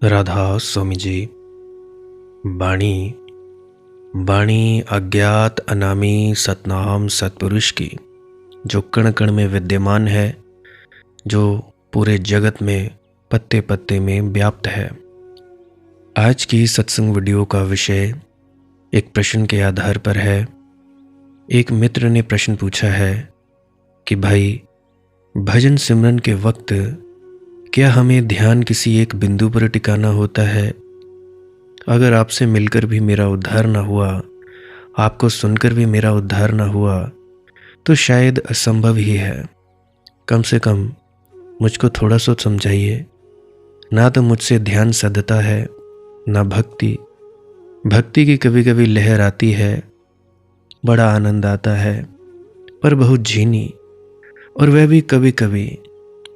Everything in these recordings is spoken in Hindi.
राधा स्वामी जी। बाणी बाणी अज्ञात अनामी सतनाम सतपुरुष की, जो कण कण में विद्यमान है, जो पूरे जगत में पत्ते पत्ते में व्याप्त है। आज की सत्संग वीडियो का विषय एक प्रश्न के आधार पर है। एक मित्र ने प्रश्न पूछा है कि भाई, भजन सिमरन के वक्त क्या हमें ध्यान किसी एक बिंदु पर टिकाना होता है? अगर आपसे मिलकर भी मेरा उद्धार न हुआ, आपको सुनकर भी मेरा उद्धार न हुआ, तो शायद असंभव ही है। कम से कम मुझको थोड़ा सा समझाइए। ना तो मुझसे ध्यान सधता है, ना भक्ति की कभी कभी लहर आती है, बड़ा आनंद आता है, पर बहुत झीनी, और वह भी कभी कभी।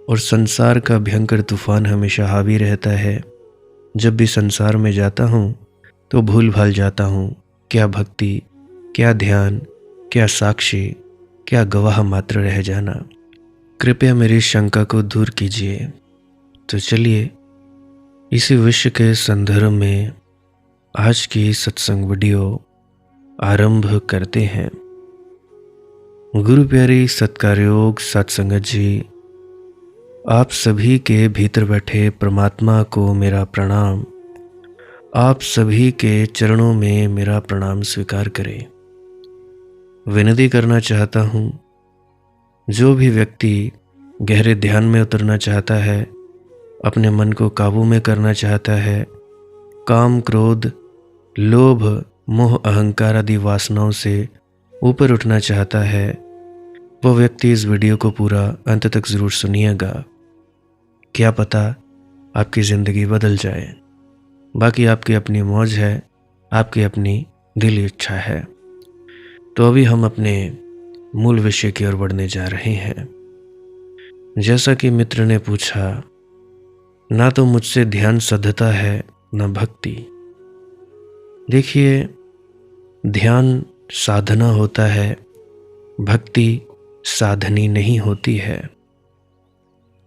और संसार का भयंकर तूफान हमेशा हावी रहता है। जब भी संसार में जाता हूँ तो भूल भाल जाता हूँ। क्या भक्ति, क्या ध्यान, क्या साक्षी, क्या गवाह मात्र रह जाना। कृपया मेरी शंका को दूर कीजिए। तो चलिए इसी विषय के संदर्भ में आज की सत्संग वीडियो आरंभ करते हैं। गुरु प्यारी सत्कारयोग सत्संगत जी, आप सभी के भीतर बैठे परमात्मा को मेरा प्रणाम। आप सभी के चरणों में मेरा प्रणाम स्वीकार करें। विनती करना चाहता हूँ, जो भी व्यक्ति गहरे ध्यान में उतरना चाहता है, अपने मन को काबू में करना चाहता है, काम क्रोध लोभ मोह अहंकार आदि वासनाओं से ऊपर उठना चाहता है, वो व्यक्ति इस वीडियो को पूरा अंत तक ज़रूर सुनिएगा। क्या पता आपकी ज़िंदगी बदल जाए। बाकी आपकी अपनी मौज है, आपकी अपनी दिली इच्छा है। तो अभी हम अपने मूल विषय की ओर बढ़ने जा रहे हैं। जैसा कि मित्र ने पूछा, ना तो मुझसे ध्यान सधता है, ना भक्ति। देखिए, ध्यान साधना होता है, भक्ति साधनी नहीं होती है।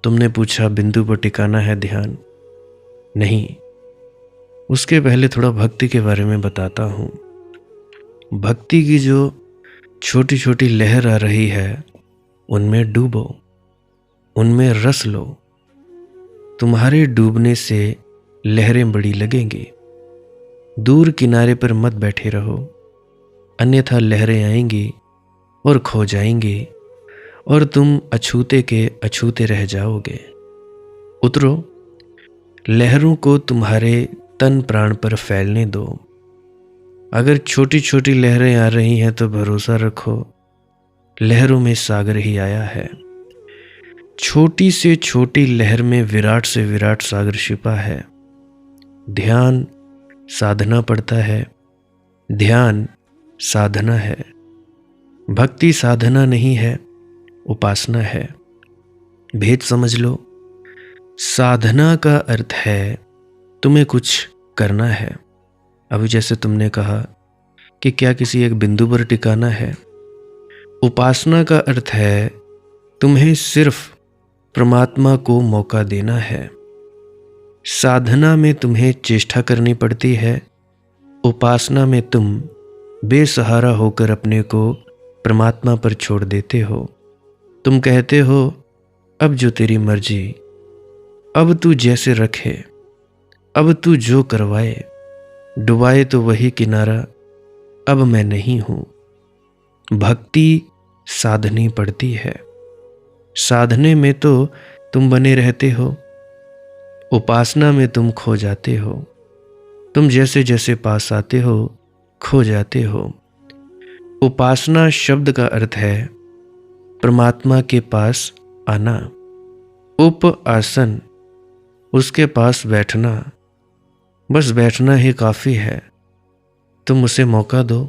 तुमने पूछा बिंदु पर टिकाना है ध्यान? नहीं। उसके पहले थोड़ा भक्ति के बारे में बताता हूँ। भक्ति की जो छोटी छोटी लहर आ रही है, उनमें डूबो, उनमें रस लो। तुम्हारे डूबने से लहरें बड़ी लगेंगी। दूर किनारे पर मत बैठे रहो, अन्यथा लहरें आएंगी और खो जाएंगी, और तुम अछूते के अछूते रह जाओगे। उतरो, लहरों को तुम्हारे तन प्राण पर फैलने दो। अगर छोटी छोटी लहरें आ रही हैं तो भरोसा रखो, लहरों में सागर ही आया है। छोटी से छोटी लहर में विराट से विराट सागर छिपा है। ध्यान साधना पड़ता है, ध्यान साधना है। भक्ति साधना नहीं है, उपासना है। भेद समझ लो। साधना का अर्थ है तुम्हें कुछ करना है। अभी जैसे तुमने कहा कि क्या किसी एक बिंदु पर टिकाना है। उपासना का अर्थ है तुम्हें सिर्फ परमात्मा को मौका देना है। साधना में तुम्हें चेष्टा करनी पड़ती है, उपासना में तुम बेसहारा होकर अपने को परमात्मा पर छोड़ देते हो। तुम कहते हो, अब जो तेरी मर्जी, अब तू जैसे रखे, अब तू जो करवाए, डुबाए तो वही किनारा, अब मैं नहीं हूं। भक्ति साधनी पड़ती है। साधने में तो तुम बने रहते हो, उपासना में तुम खो जाते हो। तुम जैसे जैसे पास आते हो, खो जाते हो। उपासना शब्द का अर्थ है परमात्मा के पास आना। उप आसन, उसके पास बैठना। बस बैठना ही काफ़ी है। तुम उसे मौका दो,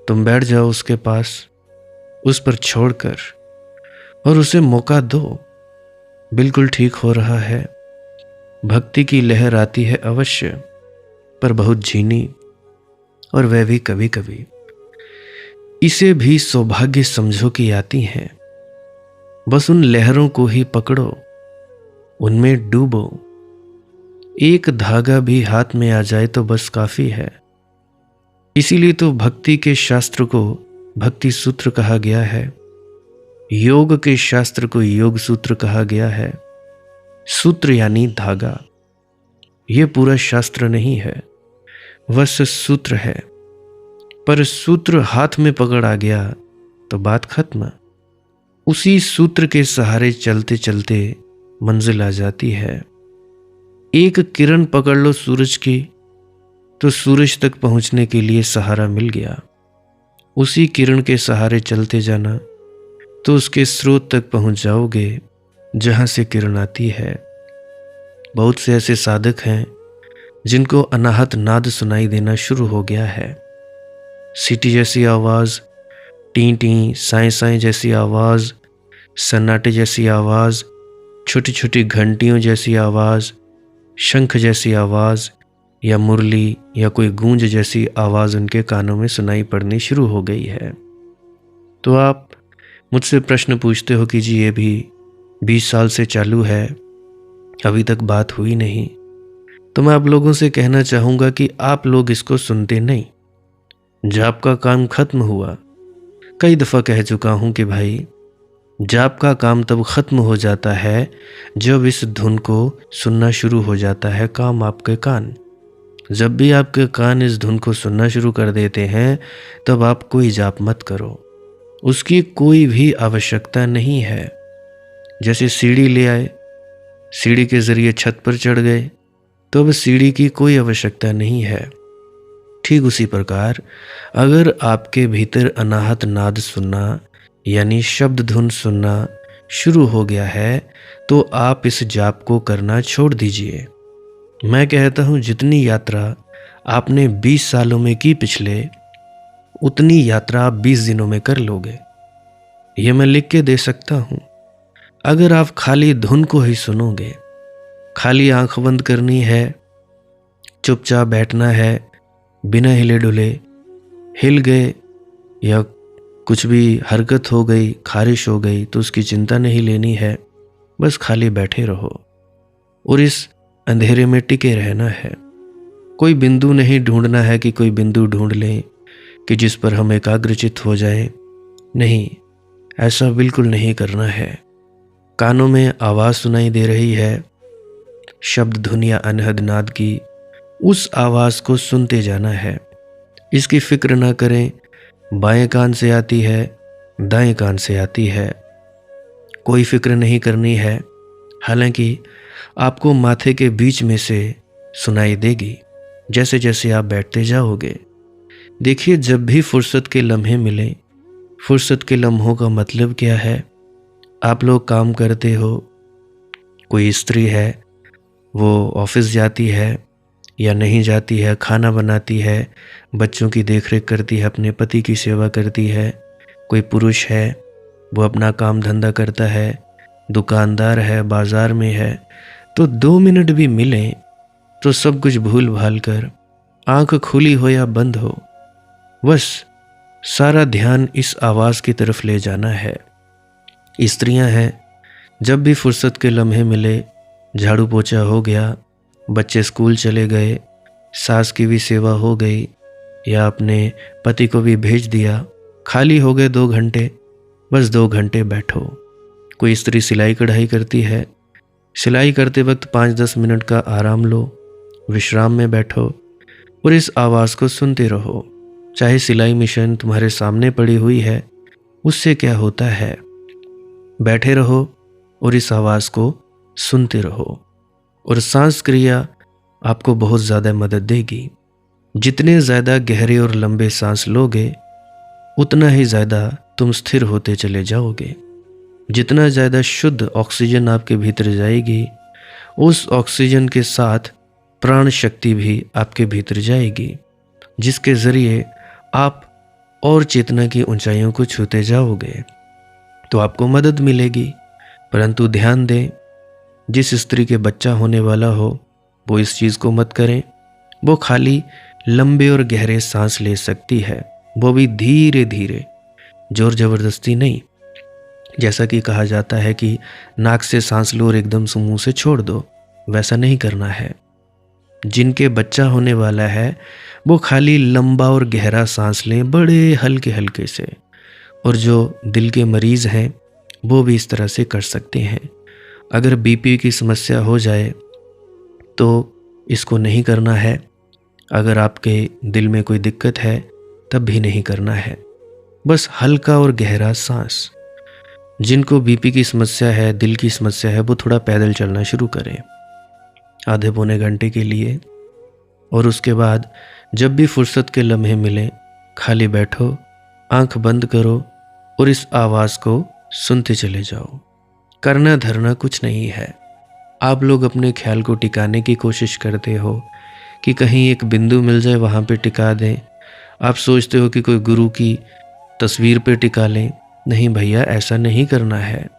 तुम बैठ जाओ उसके पास, उस पर छोड़कर, और उसे मौका दो। बिल्कुल ठीक हो रहा है। भक्ति की लहर आती है अवश्य, पर बहुत झीनी, और वह भी कभी कभी। इसे भी सौभाग्य समझो कि आती हैं। बस उन लहरों को ही पकड़ो, उनमें डूबो। एक धागा भी हाथ में आ जाए तो बस काफी है। इसीलिए तो भक्ति के शास्त्र को भक्ति सूत्र कहा गया है, योग के शास्त्र को योग सूत्र कहा गया है। सूत्र यानी धागा, ये पूरा शास्त्र नहीं है, बस सूत्र है। पर सूत्र हाथ में पकड़ आ गया तो बात खत्म। उसी सूत्र के सहारे चलते चलते मंजिल आ जाती है। एक किरण पकड़ लो सूरज की तो सूरज तक पहुंचने के लिए सहारा मिल गया। उसी किरण के सहारे चलते जाना तो उसके स्रोत तक पहुंच जाओगे जहां से किरण आती है। बहुत से ऐसे साधक हैं जिनको अनाहत नाद सुनाई देना शुरू हो गया है। सीटी जैसी आवाज़, टी टी साएं साएं जैसी आवाज़, सन्नाटे जैसी आवाज़, छोटी छोटी घंटियों जैसी आवाज़, शंख जैसी आवाज़ या मुरली या कोई गूंज जैसी आवाज़ उनके कानों में सुनाई पड़नी शुरू हो गई है। तो आप मुझसे प्रश्न पूछते हो कि जी ये भी 20 साल से चालू है, अभी तक बात हुई नहीं। तो मैं आप लोगों से कहना चाहूँगा कि आप लोग इसको सुनते नहीं। जाप का काम खत्म हुआ। कई दफ़ा कह चुका हूँ कि भाई जाप का काम तब खत्म हो जाता है जब इस धुन को सुनना शुरू हो जाता है काम आपके कान। जब भी आपके कान इस धुन को सुनना शुरू कर देते हैं तब आप कोई जाप मत करो, उसकी कोई भी आवश्यकता नहीं है। जैसे सीढ़ी ले आए, सीढ़ी के ज़रिए छत पर चढ़ गए तो अब सीढ़ी की कोई आवश्यकता नहीं है। ठीक उसी प्रकार अगर आपके भीतर अनाहत नाद सुनना यानी शब्द धुन सुनना शुरू हो गया है तो आप इस जाप को करना छोड़ दीजिए। मैं कहता हूँ जितनी यात्रा आपने 20 सालों में की पिछले, उतनी यात्रा आप 20 दिनों में कर लोगे। ये मैं लिख के दे सकता हूँ। अगर आप खाली धुन को ही सुनोगे, खाली आंख बंद करनी है, चुपचाप बैठना है, बिना हिले डुले, हिल गए या कुछ भी हरकत हो गई, खारिश हो गई तो उसकी चिंता नहीं लेनी है, बस खाली बैठे रहो और इस अंधेरे में टिके रहना है। कोई बिंदु नहीं ढूंढना है कि कोई बिंदु ढूंढ लें कि जिस पर हम एकाग्रचित हो जाए। नहीं, ऐसा बिल्कुल नहीं करना है। कानों में आवाज़ सुनाई दे रही है, शब्द धुन या अनहद नाद की, उस आवाज़ को सुनते जाना है। इसकी फिक्र ना करें बाएं कान से आती है, दाएं कान से आती है, कोई फिक्र नहीं करनी है। हालांकि आपको माथे के बीच में से सुनाई देगी जैसे जैसे आप बैठते जाओगे। देखिए, जब भी फुर्सत के लम्हे मिले, फुर्सत के लम्हों का मतलब क्या है? आप लोग काम करते हो, कोई स्त्री है वो ऑफिस जाती है या नहीं जाती है, खाना बनाती है, बच्चों की देखरेख करती है, अपने पति की सेवा करती है। कोई पुरुष है वो अपना काम धंधा करता है, दुकानदार है, बाजार में है। तो 2 मिनट भी मिले तो सब कुछ भूल भाल कर, आंख खुली हो या बंद हो, बस सारा ध्यान इस आवाज़ की तरफ ले जाना है। स्त्रियां हैं, जब भी फुर्सत के लम्हे मिले, झाड़ू पोछा हो गया, बच्चे स्कूल चले गए, सास की भी सेवा हो गई या अपने पति को भी भेज दिया, खाली हो गए 2 घंटे, बस 2 घंटे बैठो। कोई स्त्री सिलाई कढ़ाई करती है, सिलाई करते वक्त 5-10 मिनट का आराम लो, विश्राम में बैठो और इस आवाज़ को सुनते रहो। चाहे सिलाई मशीन तुम्हारे सामने पड़ी हुई है, उससे क्या होता है, बैठे रहो और इस आवाज़ को सुनते रहो। और सांस क्रिया आपको बहुत ज़्यादा मदद देगी। जितने ज़्यादा गहरे और लंबे सांस लोगे उतना ही ज़्यादा तुम स्थिर होते चले जाओगे। जितना ज़्यादा शुद्ध ऑक्सीजन आपके भीतर जाएगी, उस ऑक्सीजन के साथ प्राण शक्ति भी आपके भीतर जाएगी, जिसके ज़रिए आप और चेतना की ऊंचाइयों को छूते जाओगे तो आपको मदद मिलेगी। परंतु ध्यान दें, जिस स्त्री के बच्चा होने वाला हो वो इस चीज़ को मत करें। वो खाली लंबे और गहरे सांस ले सकती है, वो भी धीरे धीरे, जोर ज़बरदस्ती नहीं। जैसा कि कहा जाता है कि नाक से सांस लो और एकदम से मुंह से छोड़ दो, वैसा नहीं करना है। जिनके बच्चा होने वाला है वो खाली लंबा और गहरा सांस लें बड़े हल्के हल्के से। और जो दिल के मरीज़ हैं वो भी इस तरह से कर सकते हैं। अगर बीपी की समस्या हो जाए तो इसको नहीं करना है। अगर आपके दिल में कोई दिक्कत है तब भी नहीं करना है। बस हल्का और गहरा सांस। जिनको बीपी की समस्या है, दिल की समस्या है, वो थोड़ा पैदल चलना शुरू करें आधे पौने घंटे के लिए। और उसके बाद जब भी फुर्सत के लम्हे मिलें खाली बैठो, आंख बंद करो और इस आवाज़ को सुनते चले जाओ। करना धरना कुछ नहीं है। आप लोग अपने ख्याल को टिकाने की कोशिश करते हो कि कहीं एक बिंदु मिल जाए वहाँ पे टिका दें। आप सोचते हो कि कोई गुरु की तस्वीर पे टिका लें। नहीं भैया, ऐसा नहीं करना है।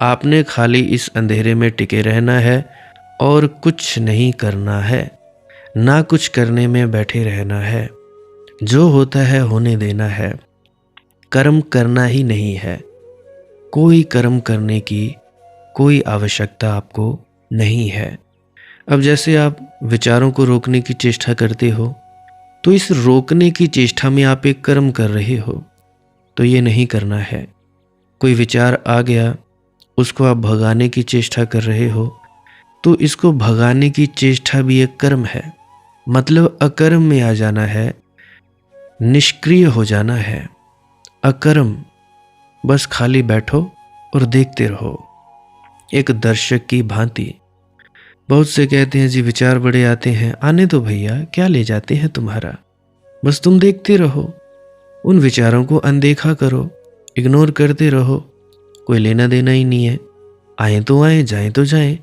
आपने खाली इस अंधेरे में टिके रहना है और कुछ नहीं करना है। ना कुछ करने में बैठे रहना है। जो होता है होने देना है। कर्म करना ही नहीं है। कोई कर्म करने की कोई आवश्यकता आपको नहीं है। अब जैसे आप विचारों को रोकने की चेष्टा करते हो तो इस रोकने की चेष्टा में आप एक कर्म कर रहे हो, तो ये नहीं करना है। कोई विचार आ गया, उसको आप भगाने की चेष्टा कर रहे हो, तो इसको भगाने की चेष्टा भी एक कर्म है। मतलब अकर्म में आ जाना है, निष्क्रिय हो जाना है। अकर्म, बस खाली बैठो और देखते रहो एक दर्शक की भांति। बहुत से कहते हैं जी विचार बड़े आते हैं। आने दो भैया, क्या ले जाते हैं तुम्हारा, बस तुम देखते रहो। उन विचारों को अनदेखा करो, इग्नोर करते रहो। कोई लेना देना ही नहीं है। आए तो आए, जाए तो जाए।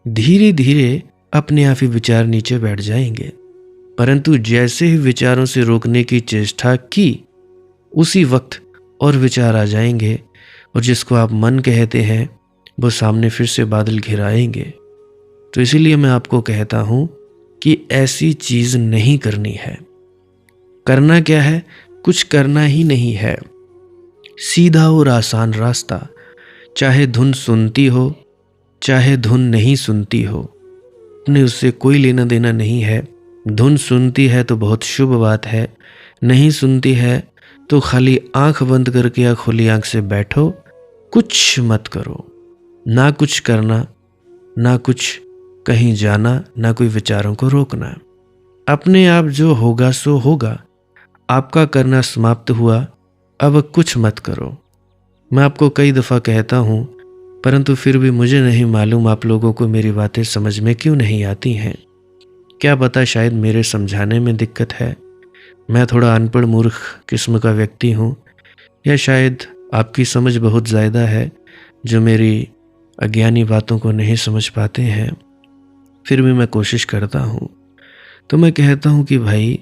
धीरे धीरे अपने आप ही विचार नीचे बैठ जाएंगे। परंतु जैसे ही विचारों से रोकने की चेष्टा की, उसी वक्त और विचार आ जाएंगे और जिसको आप मन कहते हैं वो सामने फिर से बादल घिराएंगे। तो इसीलिए मैं आपको कहता हूं कि ऐसी चीज नहीं करनी है। करना क्या है? कुछ करना ही नहीं है। सीधा और आसान रास्ता। चाहे धुन सुनती हो, चाहे धुन नहीं सुनती हो, अपने उससे कोई लेना देना नहीं है। धुन सुनती है तो बहुत शुभ बात है, नहीं सुनती है तो खाली आंख बंद करके या खुली आंख से बैठो, कुछ मत करो। ना कुछ करना, ना कुछ कहीं जाना, ना कोई विचारों को रोकना। अपने आप जो होगा सो होगा। आपका करना समाप्त हुआ, अब कुछ मत करो। मैं आपको कई दफ़ा कहता हूँ, परंतु फिर भी मुझे नहीं मालूम आप लोगों को मेरी बातें समझ में क्यों नहीं आती हैं। क्या पता शायद मेरे समझाने में दिक्कत है, मैं थोड़ा अनपढ़ मूर्ख किस्म का व्यक्ति हूँ, या शायद आपकी समझ बहुत ज़्यादा है जो मेरी अज्ञानी बातों को नहीं समझ पाते हैं। फिर भी मैं कोशिश करता हूँ। तो मैं कहता हूँ कि भाई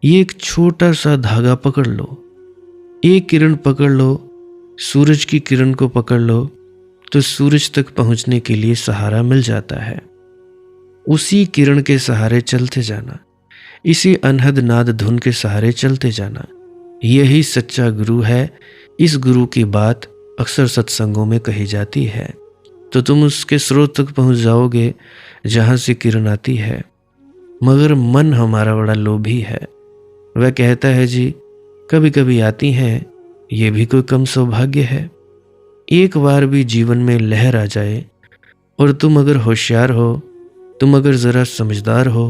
ये एक छोटा सा धागा पकड़ लो, एक किरण पकड़ लो, सूरज की किरण को पकड़ लो तो सूरज तक पहुँचने के लिए सहारा मिल जाता है। उसी किरण के सहारे चलते जाना, इसी अनहद नाद धुन के सहारे चलते जाना, यही सच्चा गुरु है। इस गुरु की बात अक्सर सत्संगों में कही जाती है, तो तुम उसके स्रोत तक पहुंच जाओगे जहां से किरण आती है। मगर मन हमारा बड़ा लोभी है। वह कहता है जी कभी कभी आती हैं, ये भी कोई कम सौभाग्य है। एक बार भी जीवन में लहर आ जाए और तुम अगर होशियार हो, तुम अगर ज़रा समझदार हो,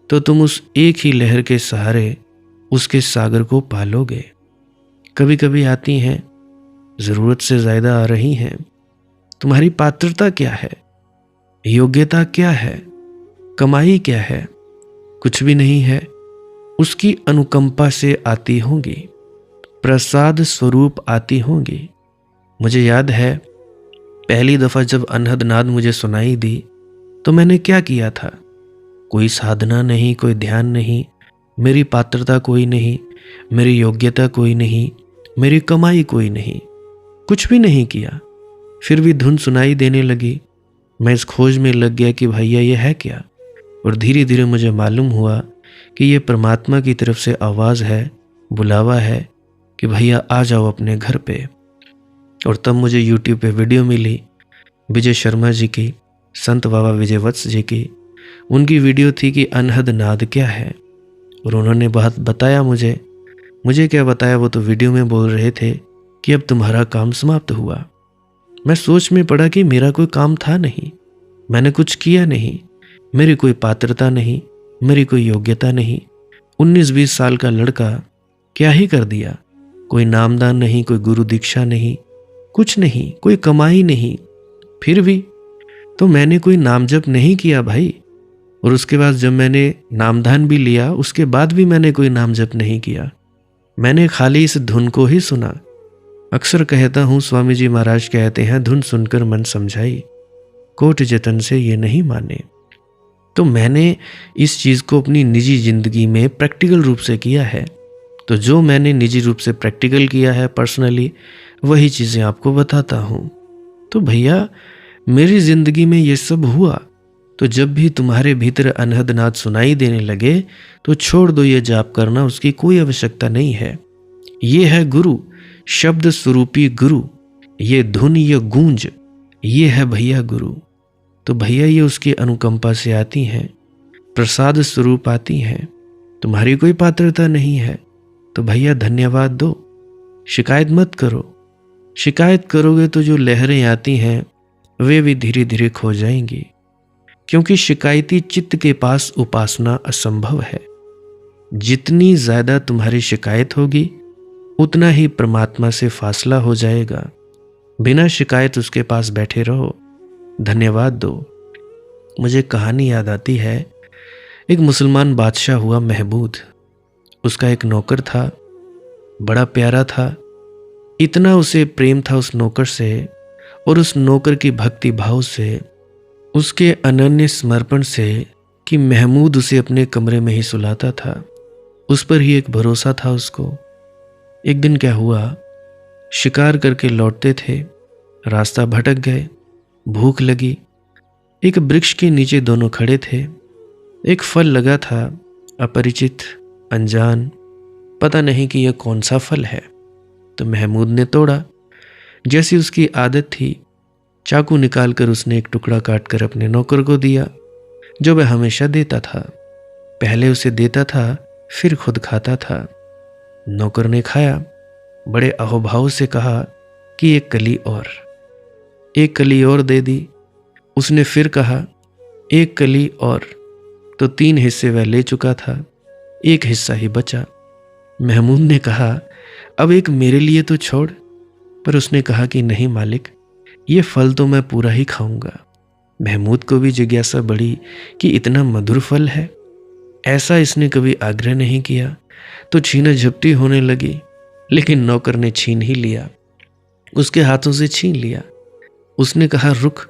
तो तुम उस एक ही लहर के सहारे उसके सागर को पालोगे। कभी कभी आती हैं, ज़रूरत से ज़्यादा आ रही हैं। तुम्हारी पात्रता क्या है, योग्यता क्या है, कमाई क्या है? कुछ भी नहीं है। उसकी अनुकंपा से आती होंगी, प्रसाद स्वरूप आती होंगी। मुझे याद है पहली दफ़ा जब अनहद नाद मुझे सुनाई दी तो मैंने क्या किया था। कोई साधना नहीं, कोई ध्यान नहीं, मेरी पात्रता कोई नहीं, मेरी योग्यता कोई नहीं, मेरी कमाई कोई नहीं, कुछ भी नहीं किया। फिर भी धुन सुनाई देने लगी। मैं इस खोज में लग गया कि भैया ये है क्या। और धीरे धीरे मुझे मालूम हुआ कि ये परमात्मा की तरफ से आवाज़ है, बुलावा है कि भैया आ जाओ अपने घर पे। और तब मुझे YouTube पे वीडियो मिली विजय शर्मा जी की, संत बाबा विजय वत्स जी की। उनकी वीडियो थी कि अनहद नाद क्या है, और उन्होंने बात बताया मुझे क्या बताया, वो तो वीडियो में बोल रहे थे कि अब तुम्हारा काम समाप्त हुआ। मैं सोच में पड़ा कि मेरा कोई काम था नहीं, मैंने कुछ किया नहीं, मेरी कोई पात्रता नहीं, मेरी कोई योग्यता नहीं। 19-20 साल का लड़का क्या ही कर दिया, कोई नामदान नहीं, कोई गुरु दीक्षा नहीं, कुछ नहीं, कोई कमाई नहीं। फिर भी तो मैंने कोई नाम जप नहीं किया भाई, और उसके बाद जब मैंने नामदान भी लिया उसके बाद भी मैंने कोई नाम जप नहीं किया। मैंने खाली इस धुन को ही सुना। अक्सर कहता हूँ, स्वामी जी महाराज कहते हैं, धुन सुनकर मन समझाई, कोट जतन से ये नहीं माने। तो मैंने इस चीज़ को अपनी निजी जिंदगी में प्रैक्टिकल रूप से किया है। तो जो मैंने निजी रूप से प्रैक्टिकल किया है पर्सनली, वही चीज़ें आपको बताता हूँ। तो भैया मेरी जिंदगी में ये सब हुआ। तो जब भी तुम्हारे भीतर अनहद नाद सुनाई देने लगे तो छोड़ दो ये जाप करना, उसकी कोई आवश्यकता नहीं है। ये है गुरु, शब्द स्वरूपी गुरु, ये धुन, ये गूंज, ये है भैया गुरु। तो भैया ये उसकी अनुकंपा से आती हैं, प्रसाद स्वरूप आती हैं। तुम्हारी कोई पात्रता नहीं है तो भैया धन्यवाद दो, शिकायत मत करो। शिकायत करोगे तो जो लहरें आती हैं वे भी धीरे धीरे खो जाएंगी, क्योंकि शिकायती चित्त के पास उपासना असंभव है। जितनी ज्यादा तुम्हारी शिकायत होगी उतना ही परमात्मा से फासला हो जाएगा। बिना शिकायत उसके पास बैठे रहो, धन्यवाद दो। मुझे कहानी याद आती है, एक मुसलमान बादशाह हुआ महमूद। उसका एक नौकर था, बड़ा प्यारा था, इतना उसे प्रेम था उस नौकर से, और उस नौकर की भक्ति भाव से, उसके अनन्य समर्पण से, कि महमूद उसे अपने कमरे में ही सुलाता था। उस पर ही एक भरोसा था उसको। एक दिन क्या हुआ, शिकार करके लौटते थे, रास्ता भटक गए, भूख लगी। एक वृक्ष के नीचे दोनों खड़े थे। एक फल लगा था, अपरिचित, अनजान, पता नहीं कि यह कौन सा फल है। तो महमूद ने तोड़ा। जैसी उसकी आदत थी, चाकू निकालकर उसने एक टुकड़ा काटकर अपने नौकर को दिया, जो वह हमेशा देता था। पहले उसे देता था, फिर खुद खाता था। नौकर ने खाया, बड़े अहोभाव से कहा कि एक कली और दे दी। उसने फिर कहा एक कली और। तो 3 हिस्से वह ले चुका था, एक हिस्सा ही बचा। महमूद ने कहा अब एक मेरे लिए तो छोड़। पर उसने कहा कि नहीं मालिक, ये फल तो मैं पूरा ही खाऊंगा। महमूद को भी जिज्ञासा बढ़ी कि इतना मधुर फल है, ऐसा इसने कभी आग्रह नहीं किया। तो छीना झपटी होने लगी, लेकिन नौकर ने छीन ही लिया, उसके हाथों से छीन लिया। उसने कहा रुक,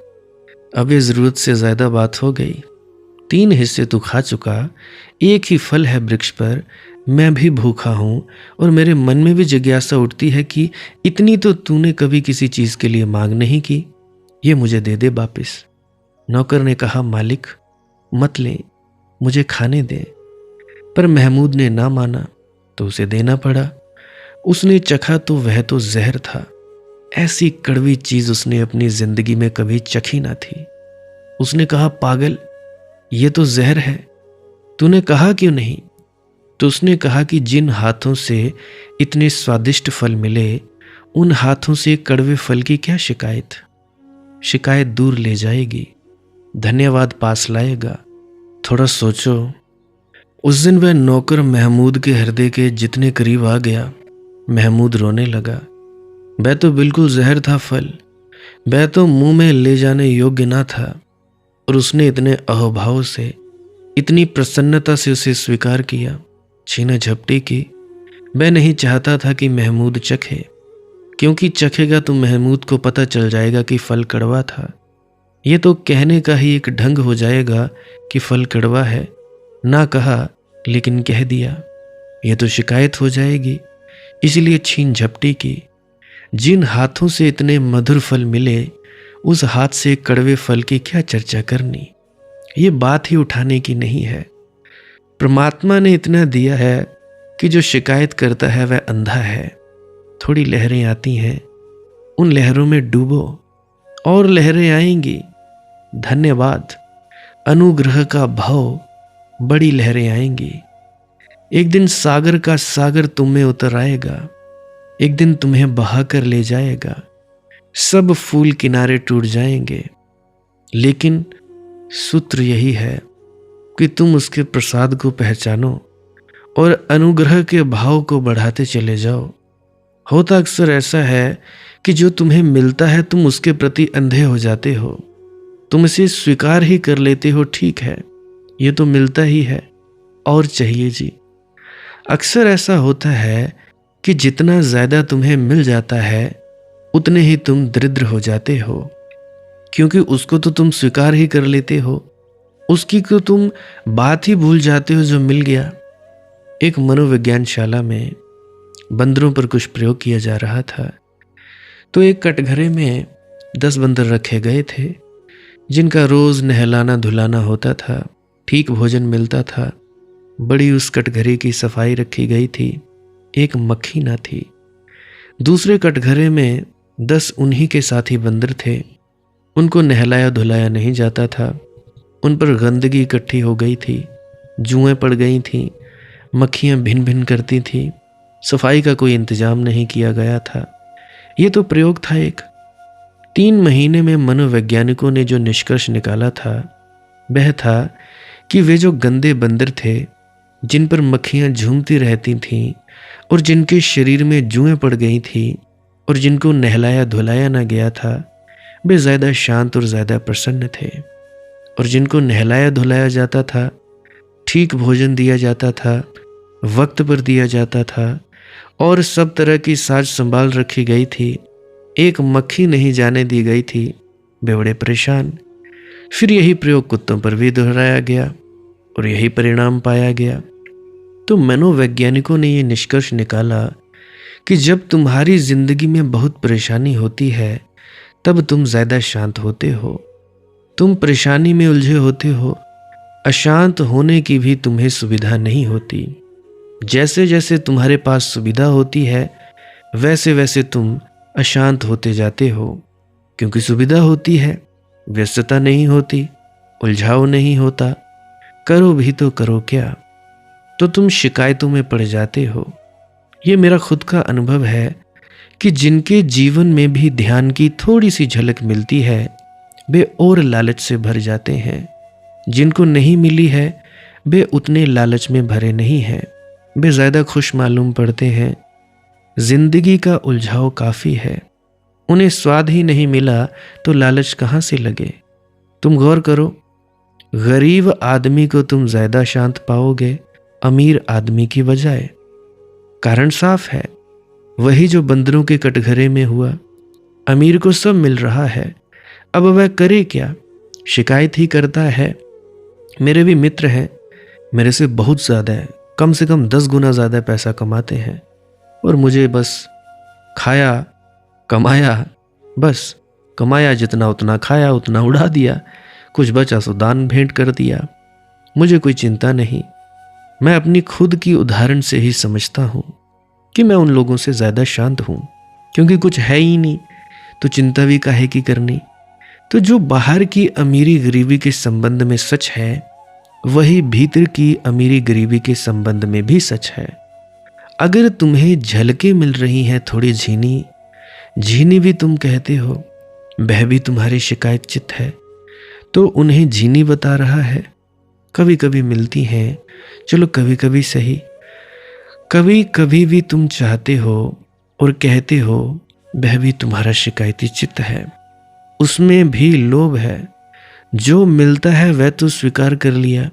अब ये जरूरत से ज्यादा बात हो गई। 3 हिस्से तू खा चुका, एक ही फल है वृक्ष पर, मैं भी भूखा हूं, और मेरे मन में भी जिज्ञासा उठती है कि इतनी तो तूने कभी किसी चीज के लिए मांग नहीं की, ये मुझे दे दे वापिस। नौकर ने कहा मालिक मत ले, मुझे खाने दे। पर महमूद ने ना माना, तो उसे देना पड़ा। उसने चखा तो वह तो जहर था। ऐसी कड़वी चीज उसने अपनी जिंदगी में कभी चखी ना थी। उसने कहा पागल, ये तो जहर है, तूने कहा क्यों नहीं? तो उसने कहा कि जिन हाथों से इतने स्वादिष्ट फल मिले, उन हाथों से कड़वे फल की क्या शिकायत? शिकायत दूर ले जाएगी, धन्यवाद पास लाएगा। थोड़ा सोचो। उस दिन वह नौकर महमूद के हृदय के जितने करीब आ गया, महमूद रोने लगा। वह तो बिल्कुल जहर था फल, वह तो मुंह में ले जाने योग्य ना था, और उसने इतने अहोभाव से, इतनी प्रसन्नता से उसे स्वीकार किया, छीना झपटी की। मैं नहीं चाहता था कि महमूद चखे, क्योंकि चखेगा तो महमूद को पता चल जाएगा कि फल कड़वा था। ये तो कहने का ही एक ढंग हो जाएगा कि फल कड़वा है, ना कहा लेकिन कह दिया, ये तो शिकायत हो जाएगी। इसलिए छीन झपटी की। जिन हाथों से इतने मधुर फल मिले, उस हाथ से कड़वे फल की क्या चर्चा करनी? ये बात ही उठाने की नहीं है। परमात्मा ने इतना दिया है कि जो शिकायत करता है वह अंधा है। थोड़ी लहरें आती हैं, उन लहरों में डूबो, और लहरें आएंगी। धन्यवाद। अनुग्रह का भाव, बड़ी लहरें आएंगी। एक दिन सागर का सागर तुम में उतर आएगा, एक दिन तुम्हें बहा कर ले जाएगा। सब फूल किनारे टूट जाएंगे, लेकिन सूत्र यही है कि तुम उसके प्रसाद को पहचानो और अनुग्रह के भाव को बढ़ाते चले जाओ। होता अक्सर ऐसा है कि जो तुम्हें मिलता है तुम उसके प्रति अंधे हो जाते हो, तुम इसे स्वीकार ही कर लेते हो। ठीक है, ये तो मिलता ही है और चाहिए जी। अक्सर ऐसा होता है कि जितना ज्यादा तुम्हें मिल जाता है उतने ही तुम दरिद्र हो जाते हो, क्योंकि उसको तो तुम स्वीकार ही कर लेते हो, उसकी को तुम बात ही भूल जाते हो जो मिल गया। एक मनोविज्ञानशाला में बंदरों पर कुछ प्रयोग किया जा रहा था। तो एक कटघरे में 10 बंदर रखे गए थे, जिनका रोज नहलाना धुलाना होता था, ठीक भोजन मिलता था, बड़ी उस कटघरे की सफाई रखी गई थी। एक मक्खी ना थी। दूसरे कटघरे में 10 उन्हीं के साथी बंदर थे, उनको नहलाया धुलाया नहीं जाता था, उन पर गंदगी इकट्ठी हो गई थी, जुएं पड़ गई थीं, मक्खियां भिन भिन करती थीं, सफाई का कोई इंतजाम नहीं किया गया था। ये तो प्रयोग था एक। 3 महीने में मनोवैज्ञानिकों ने जो निष्कर्ष निकाला था वह था कि वे जो गंदे बंदर थे, जिन पर मक्खियां झूमती रहती थीं और जिनके शरीर में जुएं पड़ गई थी और जिनको नहलाया धुलाया ना गया था, वे ज़्यादा शांत और ज़्यादा प्रसन्न थे। और जिनको नहलाया धुलाया जाता था, ठीक भोजन दिया जाता था, वक्त पर दिया जाता था और सब तरह की साज संभाल रखी गई थी, एक मक्खी नहीं जाने दी गई थी, वे बड़े परेशान। फिर यही प्रयोग कुत्तों पर भी दोहराया गया और यही परिणाम पाया गया। तो मनोवैज्ञानिकों ने यह निष्कर्ष निकाला कि जब तुम्हारी जिंदगी में बहुत परेशानी होती है तब तुम ज्यादा शांत होते हो, तुम परेशानी में उलझे होते हो, अशांत होने की भी तुम्हें सुविधा नहीं होती। जैसे जैसे तुम्हारे पास सुविधा होती है वैसे वैसे तुम अशांत होते जाते हो, क्योंकि सुविधा होती है, व्यस्तता नहीं होती, उलझाव नहीं होता, करो भी तो करो क्या, तो तुम शिकायतों में पड़ जाते हो। ये मेरा खुद का अनुभव है कि जिनके जीवन में भी ध्यान की थोड़ी सी झलक मिलती है वे और लालच से भर जाते हैं, जिनको नहीं मिली है वे उतने लालच में भरे नहीं हैं, वे ज़्यादा खुश मालूम पड़ते हैं। जिंदगी का उलझाव काफ़ी है, उन्हें स्वाद ही नहीं मिला तो लालच कहाँ से लगे। तुम गौर करो, गरीब आदमी को तुम ज़्यादा शांत पाओगे अमीर आदमी की बजाय। कारण साफ है, वही जो बंदरों के कटघरे में हुआ। अमीर को सब मिल रहा है, अब वह करे क्या, शिकायत ही करता है। मेरे भी मित्र हैं, मेरे से बहुत ज़्यादा है, कम से कम 10 गुना ज़्यादा पैसा कमाते हैं, और मुझे बस खाया कमाया, बस कमाया जितना उतना खाया, उतना उड़ा दिया, कुछ बचा सो दान भेंट कर दिया, मुझे कोई चिंता नहीं। मैं अपनी खुद की उदाहरण से ही समझता हूँ कि मैं उन लोगों से ज़्यादा शांत हूँ, क्योंकि कुछ है ही नहीं तो चिंता भी काहे की करनी। तो जो बाहर की अमीरी गरीबी के संबंध में सच है वही भीतर की अमीरी गरीबी के संबंध में भी सच है। अगर तुम्हें झलकें मिल रही हैं थोड़ी झीनी झीनी भी तुम कहते हो, वह भी तुम्हारी शिकायत चित है, तो उन्हें झीनी बता रहा है। कभी कभी मिलती हैं, चलो कभी कभी सही, कभी कभी भी तुम चाहते हो और कहते हो, वह भी तुम्हारा शिकायती चित्त है, उसमें भी लोभ है। जो मिलता है वह तो स्वीकार कर लिया,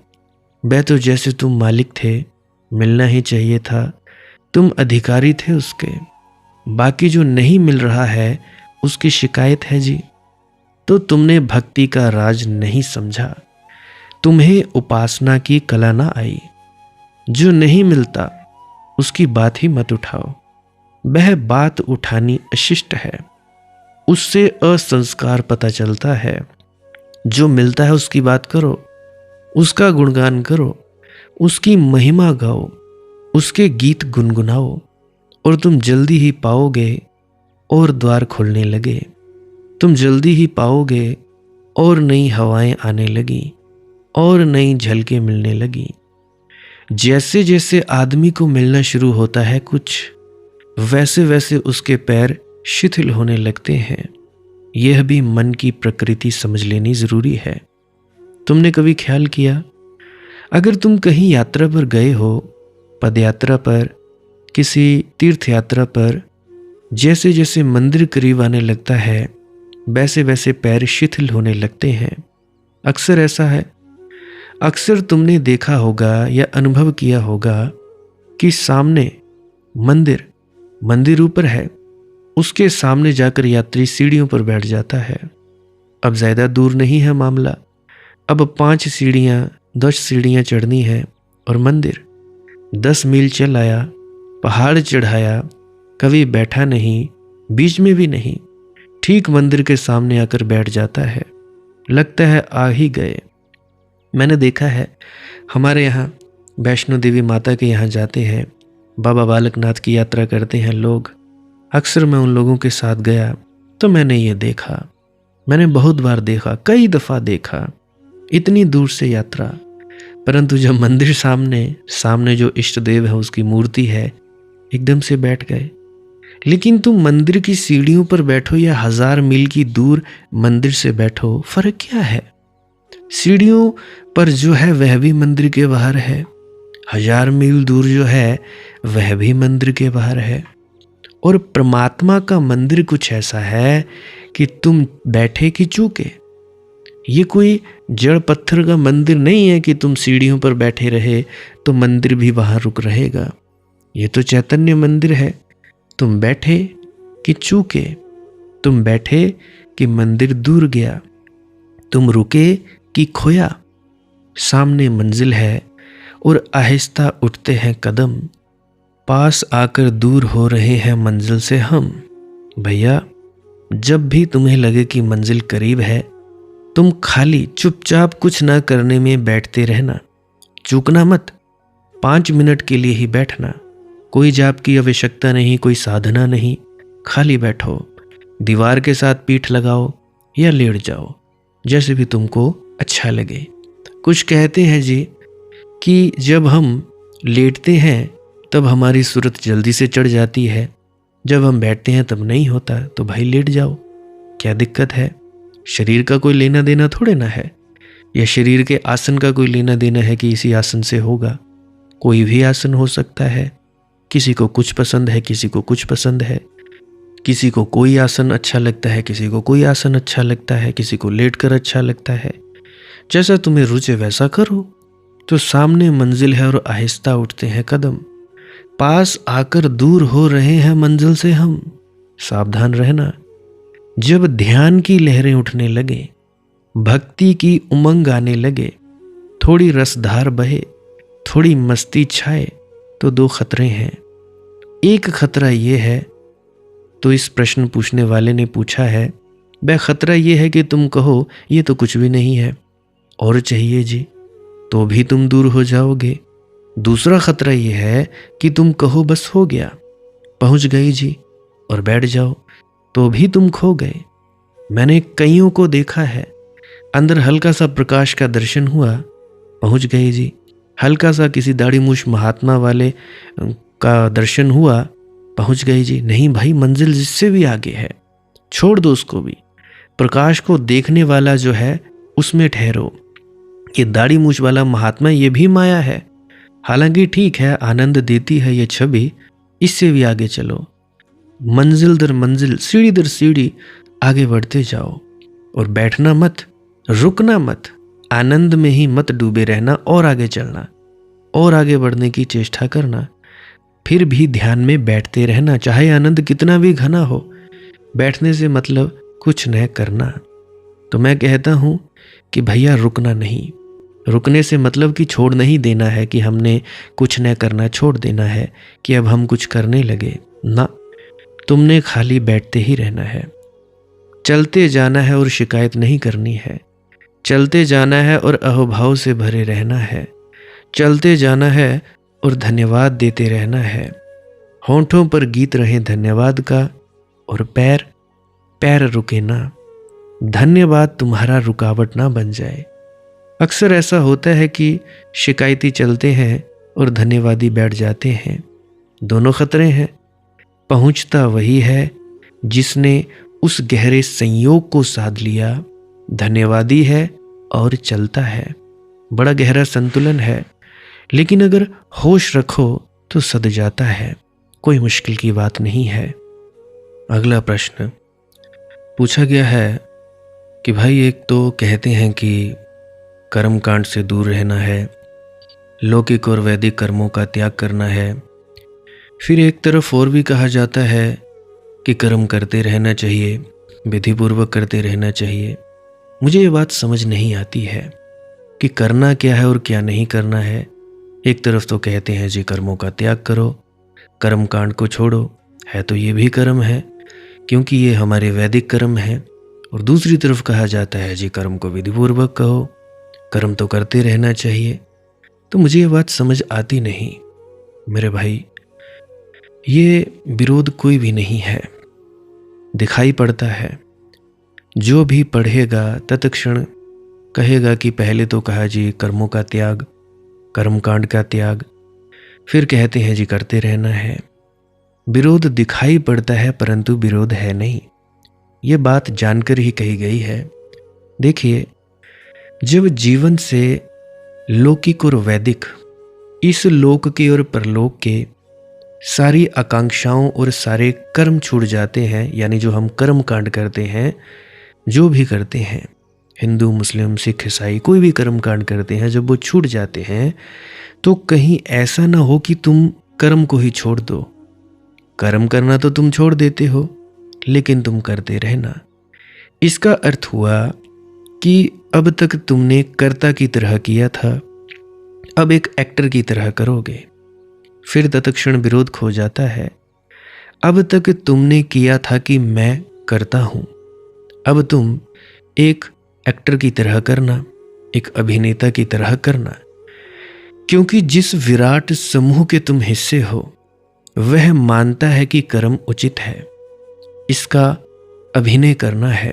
वह तो जैसे तुम मालिक थे, मिलना ही चाहिए था, तुम अधिकारी थे उसके। बाकी जो नहीं मिल रहा है उसकी शिकायत है जी। तो तुमने भक्ति का राज नहीं समझा, तुम्हें उपासना की कला ना आई। जो नहीं मिलता उसकी बात ही मत उठाओ, वह बात उठानी अशिष्ट है, उससे असंस्कार पता चलता है। जो मिलता है उसकी बात करो, उसका गुणगान करो, उसकी महिमा गाओ, उसके गीत गुनगुनाओ, और तुम जल्दी ही पाओगे और द्वार खुलने लगे, तुम जल्दी ही पाओगे और नई हवाएं आने लगी, और नई झलकें मिलने लगी। जैसे जैसे आदमी को मिलना शुरू होता है कुछ, वैसे वैसे उसके पैर शिथिल होने लगते हैं। यह भी मन की प्रकृति समझ लेनी जरूरी है। तुमने कभी ख्याल किया, अगर तुम कहीं यात्रा पर गए हो, पदयात्रा पर, किसी तीर्थ यात्रा पर, जैसे जैसे मंदिर करीब आने लगता है वैसे वैसे पैर शिथिल होने लगते हैं। अक्सर ऐसा है। अक्सर तुमने देखा होगा या अनुभव किया होगा कि सामने मंदिर ऊपर है, उसके सामने जाकर यात्री सीढ़ियों पर बैठ जाता है। अब ज़्यादा दूर नहीं है मामला, अब 5 सीढ़ियाँ 10 सीढ़ियाँ चढ़नी है और मंदिर 10 मील चल आया, पहाड़ चढ़ाया, कभी बैठा नहीं, बीच में भी नहीं, ठीक मंदिर के सामने आकर बैठ जाता है। लगता है आ ही गए। मैंने देखा है, हमारे यहाँ वैष्णो देवी माता के यहाँ जाते हैं, बाबा बालकनाथ की यात्रा करते हैं लोग। अक्सर मैं उन लोगों के साथ गया तो मैंने ये देखा, मैंने बहुत बार देखा, कई दफ़ा देखा, इतनी दूर से यात्रा। परंतु जब मंदिर सामने जो इष्ट देव है उसकी मूर्ति है, एकदम से बैठ गए। लेकिन तुम मंदिर की सीढ़ियों पर बैठो या 1000 मील की दूर मंदिर से बैठो, फर्क क्या है? सीढ़ियों पर जो है वह भी मंदिर के बाहर है, 1000 मील दूर जो है वह भी मंदिर के बाहर है। और परमात्मा का मंदिर कुछ ऐसा है कि तुम बैठे कि चूके। ये कोई जड़ पत्थर का मंदिर नहीं है कि तुम सीढ़ियों पर बैठे रहे तो मंदिर भी वहां रुक रहेगा। ये तो चैतन्य मंदिर है। तुम बैठे कि चूके, तुम बैठे कि मंदिर दूर गया, तुम रुके कि खोया। सामने मंजिल है और आहिस्ता उठते हैं कदम, पास आकर दूर हो रहे हैं मंजिल से हम। भैया, जब भी तुम्हें लगे कि मंजिल करीब है, तुम खाली चुपचाप कुछ ना करने में बैठते रहना, चूकना मत। 5 मिनट के लिए ही बैठना, कोई जाप की आवश्यकता नहीं, कोई साधना नहीं, खाली बैठो। दीवार के साथ पीठ लगाओ या लेट जाओ, जैसे भी तुमको अच्छा लगे। कुछ कहते हैं जी कि जब हम लेटते हैं तब हमारी सूरत जल्दी से चढ़ जाती है, जब हम बैठते हैं तब नहीं होता। तो भाई लेट जाओ, क्या दिक्कत है? शरीर का कोई लेना देना थोड़े ना है, या शरीर के आसन का कोई लेना देना है कि इसी आसन से होगा। कोई भी आसन हो सकता है, किसी को कुछ पसंद है, किसी को कुछ पसंद है, किसी को कोई आसन अच्छा लगता है, किसी को कोई आसन अच्छा लगता है, किसी को लेट कर अच्छा लगता है। जैसा तुम्हें रुचे वैसा करो। तो सामने मंजिल है और आहिस्ता उठते हैं कदम, पास आकर दूर हो रहे हैं मंजिल से हम। सावधान रहना। जब ध्यान की लहरें उठने लगे, भक्ति की उमंग आने लगे, थोड़ी रसधार बहे, थोड़ी मस्ती छाए, तो 2 खतरे हैं। एक खतरा ये है, तो इस प्रश्न पूछने वाले ने पूछा है, वह खतरा ये है कि तुम कहो ये तो कुछ भी नहीं है और चाहिए जी, तो भी तुम दूर हो जाओगे। दूसरा खतरा ये है कि तुम कहो बस हो गया, पहुंच गई जी, और बैठ जाओ, तो भी तुम खो गए। मैंने कईयों को देखा है, अंदर हल्का सा प्रकाश का दर्शन हुआ, पहुंच गए जी। हल्का सा किसी दाढ़ी मूछ महात्मा वाले का दर्शन हुआ, पहुंच गए जी। नहीं भाई, मंजिल जिससे भी आगे है, छोड़ दो उसको भी। प्रकाश को देखने वाला जो है उसमें ठहरो। ये दाढ़ी मूछ वाला महात्मा ये भी माया है, हालांकि ठीक है, आनंद देती है ये छवि, इससे भी आगे चलो। मंजिल दर मंजिल, सीढ़ी दर सीढ़ी आगे बढ़ते जाओ और बैठना मत, रुकना मत, आनंद में ही मत डूबे रहना और आगे चलना और आगे बढ़ने की चेष्टा करना। फिर भी ध्यान में बैठते रहना, चाहे आनंद कितना भी घना हो। बैठने से मतलब कुछ न करना। तो मैं कहता हूं कि भैया रुकना नहीं। रुकने से मतलब कि छोड़ नहीं देना है, कि हमने कुछ न करना छोड़ देना है, कि अब हम कुछ करने लगे ना। तुमने खाली बैठते ही रहना है, चलते जाना है और शिकायत नहीं करनी है, चलते जाना है और अहोभाव से भरे रहना है, चलते जाना है और धन्यवाद देते रहना है। होंठों पर गीत रहे धन्यवाद का, और पैर रुके ना। धन्यवाद तुम्हारा रुकावट ना बन जाए। अक्सर ऐसा होता है कि शिकायती चलते हैं और धन्यवादी बैठ जाते हैं। दोनों खतरे हैं। पहुंचता वही है जिसने उस गहरे संयोग को साध लिया, धन्यवादी है और चलता है। बड़ा गहरा संतुलन है, लेकिन अगर होश रखो तो सद जाता है। कोई मुश्किल की बात नहीं है। अगला प्रश्न पूछा गया है कि भाई, एक तो कहते हैं कि कर्मकांड से दूर रहना है, लौकिक और वैदिक कर्मों का त्याग करना है। फिर एक तरफ और भी कहा जाता है कि कर्म करते रहना चाहिए, विधिपूर्वक करते रहना चाहिए। मुझे ये बात समझ नहीं आती है कि करना क्या है और क्या नहीं करना है। एक तरफ तो कहते हैं जी कर्मों का त्याग करो, कर्मकांड को छोड़ो, है तो ये भी कर्म है क्योंकि ये हमारे वैदिक कर्म है। और दूसरी तरफ कहा जाता है जी कर्म को विधिपूर्वक कहो, कर्म तो करते रहना चाहिए। तो मुझे ये बात समझ आती नहीं मेरे भाई। ये विरोध कोई भी नहीं है, दिखाई पड़ता है। जो भी पढ़ेगा तत्क्षण कहेगा कि पहले तो कहा जी कर्मों का त्याग, कर्मकांड का त्याग, फिर कहते हैं जी करते रहना है। विरोध दिखाई पड़ता है परंतु विरोध है नहीं। ये बात जानकर ही कही गई है। देखिए, जब जीवन से लौकिक और वैदिक, इस लोक के और परलोक के सारी आकांक्षाओं और सारे कर्म छूट जाते हैं, यानी जो हम कर्म कांड करते हैं, जो भी करते हैं, हिंदू मुस्लिम सिख ईसाई कोई भी कर्म कांड करते हैं, जब वो छूट जाते हैं तो कहीं ऐसा ना हो कि तुम कर्म को ही छोड़ दो। कर्म करना तो तुम छोड़ देते हो, लेकिन तुम करते रहना। इसका अर्थ हुआ कि अब तक तुमने कर्ता की तरह किया था, अब एक एक्टर की तरह करोगे। फिर तत्क्षण विरोध खो जाता है। अब तक तुमने किया था कि मैं करता हूं, अब तुम एक एक्टर की तरह करना, एक अभिनेता की तरह करना। क्योंकि जिस विराट समूह के तुम हिस्से हो वह मानता है कि कर्म उचित है, इसका अभिनय करना है,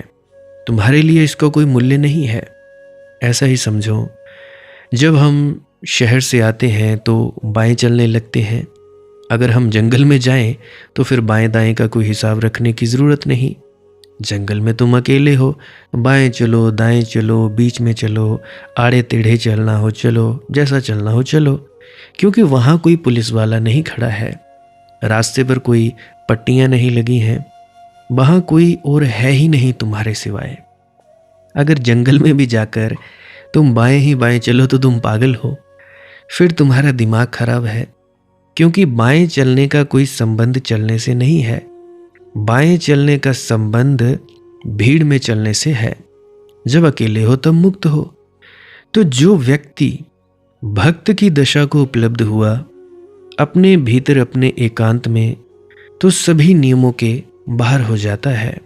तुम्हारे लिए इसका कोई मूल्य नहीं है। ऐसा ही समझो, जब हम शहर से आते हैं तो बाएं चलने लगते हैं। अगर हम जंगल में जाएं तो फिर बाएं दाएं का कोई हिसाब रखने की ज़रूरत नहीं। जंगल में तुम अकेले हो, बाएं चलो दाएं चलो बीच में चलो, आड़े टेढ़े चलना हो चलो, जैसा चलना हो चलो, क्योंकि वहाँ कोई पुलिस वाला नहीं खड़ा है, रास्ते पर कोई पट्टियाँ नहीं लगी हैं, वहाँ कोई और है ही नहीं तुम्हारे सिवाय। अगर जंगल में भी जाकर तुम बाएं ही बाएं चलो तो तुम पागल हो, फिर तुम्हारा दिमाग खराब है। क्योंकि बाएं चलने का कोई संबंध चलने से नहीं है, बाएं चलने का संबंध भीड़ में चलने से है। जब अकेले हो तब मुक्त हो। तो जो व्यक्ति भक्त की दशा को उपलब्ध हुआ अपने भीतर अपने एकांत में, तो सभी नियमों के बाहर हो जाता है।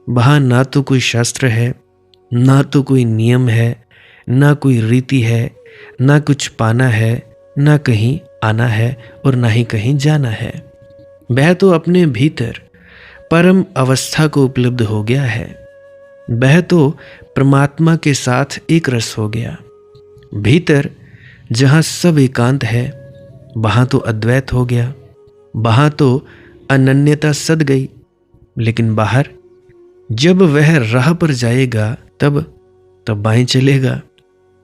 वहाँ ना तो कोई शास्त्र है, ना तो कोई नियम है, ना कोई रीति है, ना कुछ पाना है, ना कहीं आना है और ना ही कहीं जाना है। वह तो अपने भीतर परम अवस्था को उपलब्ध हो गया है। वह तो परमात्मा के साथ एक रस हो गया। भीतर जहाँ सब एकांत है वहाँ तो अद्वैत हो गया, वहाँ तो अनन्यता सद गई। लेकिन बाहर जब वह राह पर जाएगा तब बाएं चलेगा।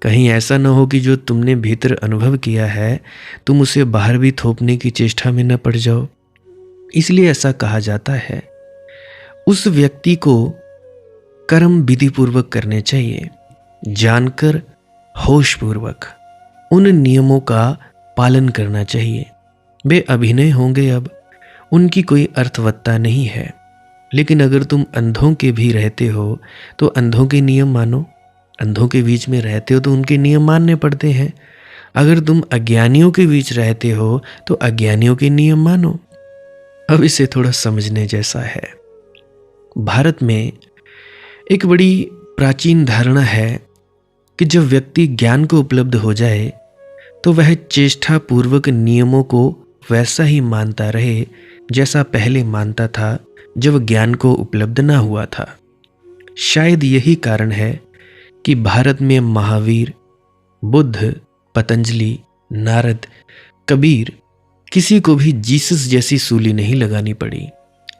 कहीं ऐसा न हो कि जो तुमने भीतर अनुभव किया है तुम उसे बाहर भी थोपने की चेष्टा में न पड़ जाओ। इसलिए ऐसा कहा जाता है, उस व्यक्ति को कर्म विधिपूर्वक करने चाहिए, जानकर होशपूर्वक उन नियमों का पालन करना चाहिए। वे अभिनय होंगे, अब उनकी कोई अर्थवत्ता नहीं है। लेकिन अगर तुम अंधों के भी रहते हो तो अंधों के नियम मानो, अंधों के बीच में रहते हो तो उनके नियम मानने पड़ते हैं। अगर तुम अज्ञानियों के बीच रहते हो तो अज्ञानियों के नियम मानो। अब इसे थोड़ा समझने जैसा है। भारत में एक बड़ी प्राचीन धारणा है कि जब व्यक्ति ज्ञान को उपलब्ध हो जाए तो वह चेष्टा पूर्वक नियमों को वैसा ही मानता रहे जैसा पहले मानता था जब ज्ञान को उपलब्ध ना हुआ था। शायद यही कारण है कि भारत में महावीर, बुद्ध, पतंजलि, नारद, कबीर, किसी को भी जीसस जैसी सूली नहीं लगानी पड़ी,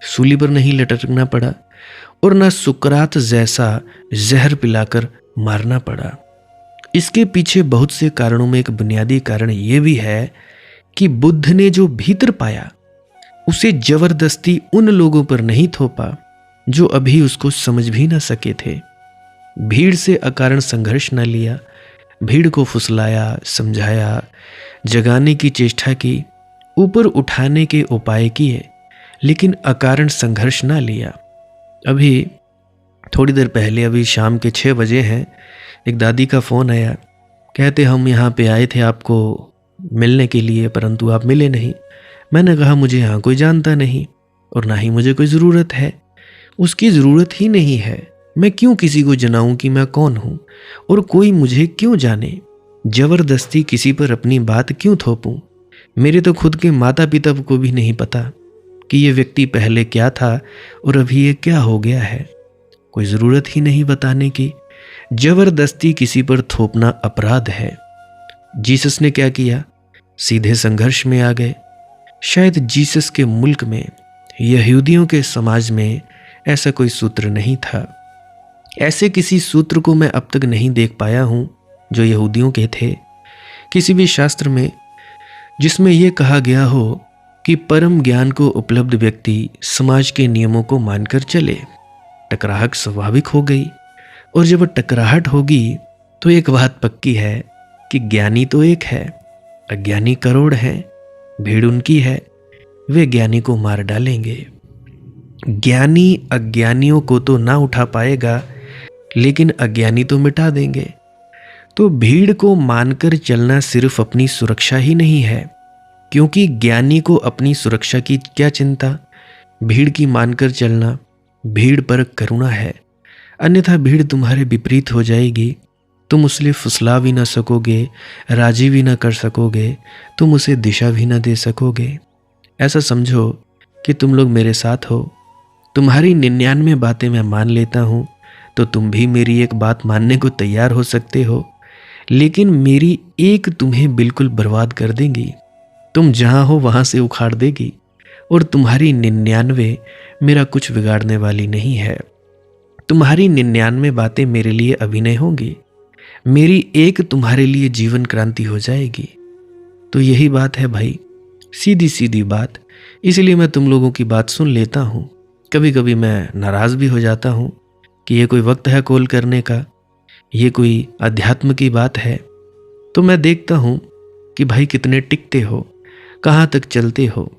सूली पर नहीं लटकना पड़ा और न सुकरात जैसा जहर पिलाकर मारना पड़ा। इसके पीछे बहुत से कारणों में एक बुनियादी कारण यह भी है कि बुद्ध ने जो भीतर पाया उसे जबरदस्ती उन लोगों पर नहीं थोपा जो अभी उसको समझ भी ना सके थे। भीड़ से अकारण संघर्ष न लिया, भीड़ को फुसलाया, समझाया, जगाने की चेष्टा की, ऊपर उठाने के उपाय किए, लेकिन अकारण संघर्ष ना लिया। अभी थोड़ी देर पहले, अभी शाम के 6 बजे हैं, एक दादी का फ़ोन आया। कहते हम यहाँ पे आए थे आपको मिलने के लिए, परंतु आप मिले नहीं। मैंने कहा मुझे यहाँ कोई जानता नहीं और ना ही मुझे कोई ज़रूरत है। उसकी ज़रूरत ही नहीं है। मैं क्यों किसी को जनाऊं कि मैं कौन हूँ और कोई मुझे क्यों जाने। ज़बरदस्ती किसी पर अपनी बात क्यों थोपूं। मेरे तो खुद के माता पिता को भी नहीं पता कि ये व्यक्ति पहले क्या था और अभी ये क्या हो गया है। कोई ज़रूरत ही नहीं बताने की। ज़बरदस्ती किसी पर थोपना अपराध है। जीसस ने क्या किया? सीधे संघर्ष में आ गए। शायद जीसस के मुल्क में, यहूदियों के समाज में ऐसा कोई सूत्र नहीं था। ऐसे किसी सूत्र को मैं अब तक नहीं देख पाया हूं जो यहूदियों के थे, किसी भी शास्त्र में, जिसमें यह कहा गया हो कि परम ज्ञान को उपलब्ध व्यक्ति समाज के नियमों को मानकर चले। टकराहट स्वाभाविक हो गई, और जब टकराहट होगी तो एक बात पक्की है कि ज्ञानी तो एक है, अज्ञानी करोड़ हैं। भीड़ उनकी है, वे ज्ञानी को मार डालेंगे। ज्ञानी अज्ञानियों को तो ना उठा पाएगा, लेकिन अज्ञानी तो मिटा देंगे। तो भीड़ को मानकर चलना सिर्फ अपनी सुरक्षा ही नहीं है, क्योंकि ज्ञानी को अपनी सुरक्षा की क्या चिंता। भीड़ की मानकर चलना भीड़ पर करुणा है, अन्यथा भीड़ तुम्हारे विपरीत हो जाएगी। तुम उसे फुसला भी ना सकोगे, राजी भी ना कर सकोगे, तुम उसे दिशा भी ना दे सकोगे। ऐसा समझो कि तुम लोग मेरे साथ हो। तुम्हारी 99 बातें मैं मान लेता हूँ, तो तुम भी मेरी एक बात मानने को तैयार हो सकते हो, लेकिन मेरी एक तुम्हें बिल्कुल बर्बाद कर देगी। तुम जहाँ हो वहाँ से उखाड़ देगी, और तुम्हारी 99 मेरा कुछ बिगाड़ने वाली नहीं है। तुम्हारी 99 बातें मेरे लिए अभिनय होंगी, मेरी एक तुम्हारे लिए जीवन क्रांति हो जाएगी। तो यही बात है भाई, सीधी सीधी बात। इसलिए मैं तुम लोगों की बात सुन लेता हूँ। कभी कभी मैं नाराज़ भी हो जाता हूँ कि ये कोई वक्त है कॉल करने का, ये कोई अध्यात्म की बात है। तो मैं देखता हूँ कि भाई कितने टिकते हो, कहाँ तक चलते हो।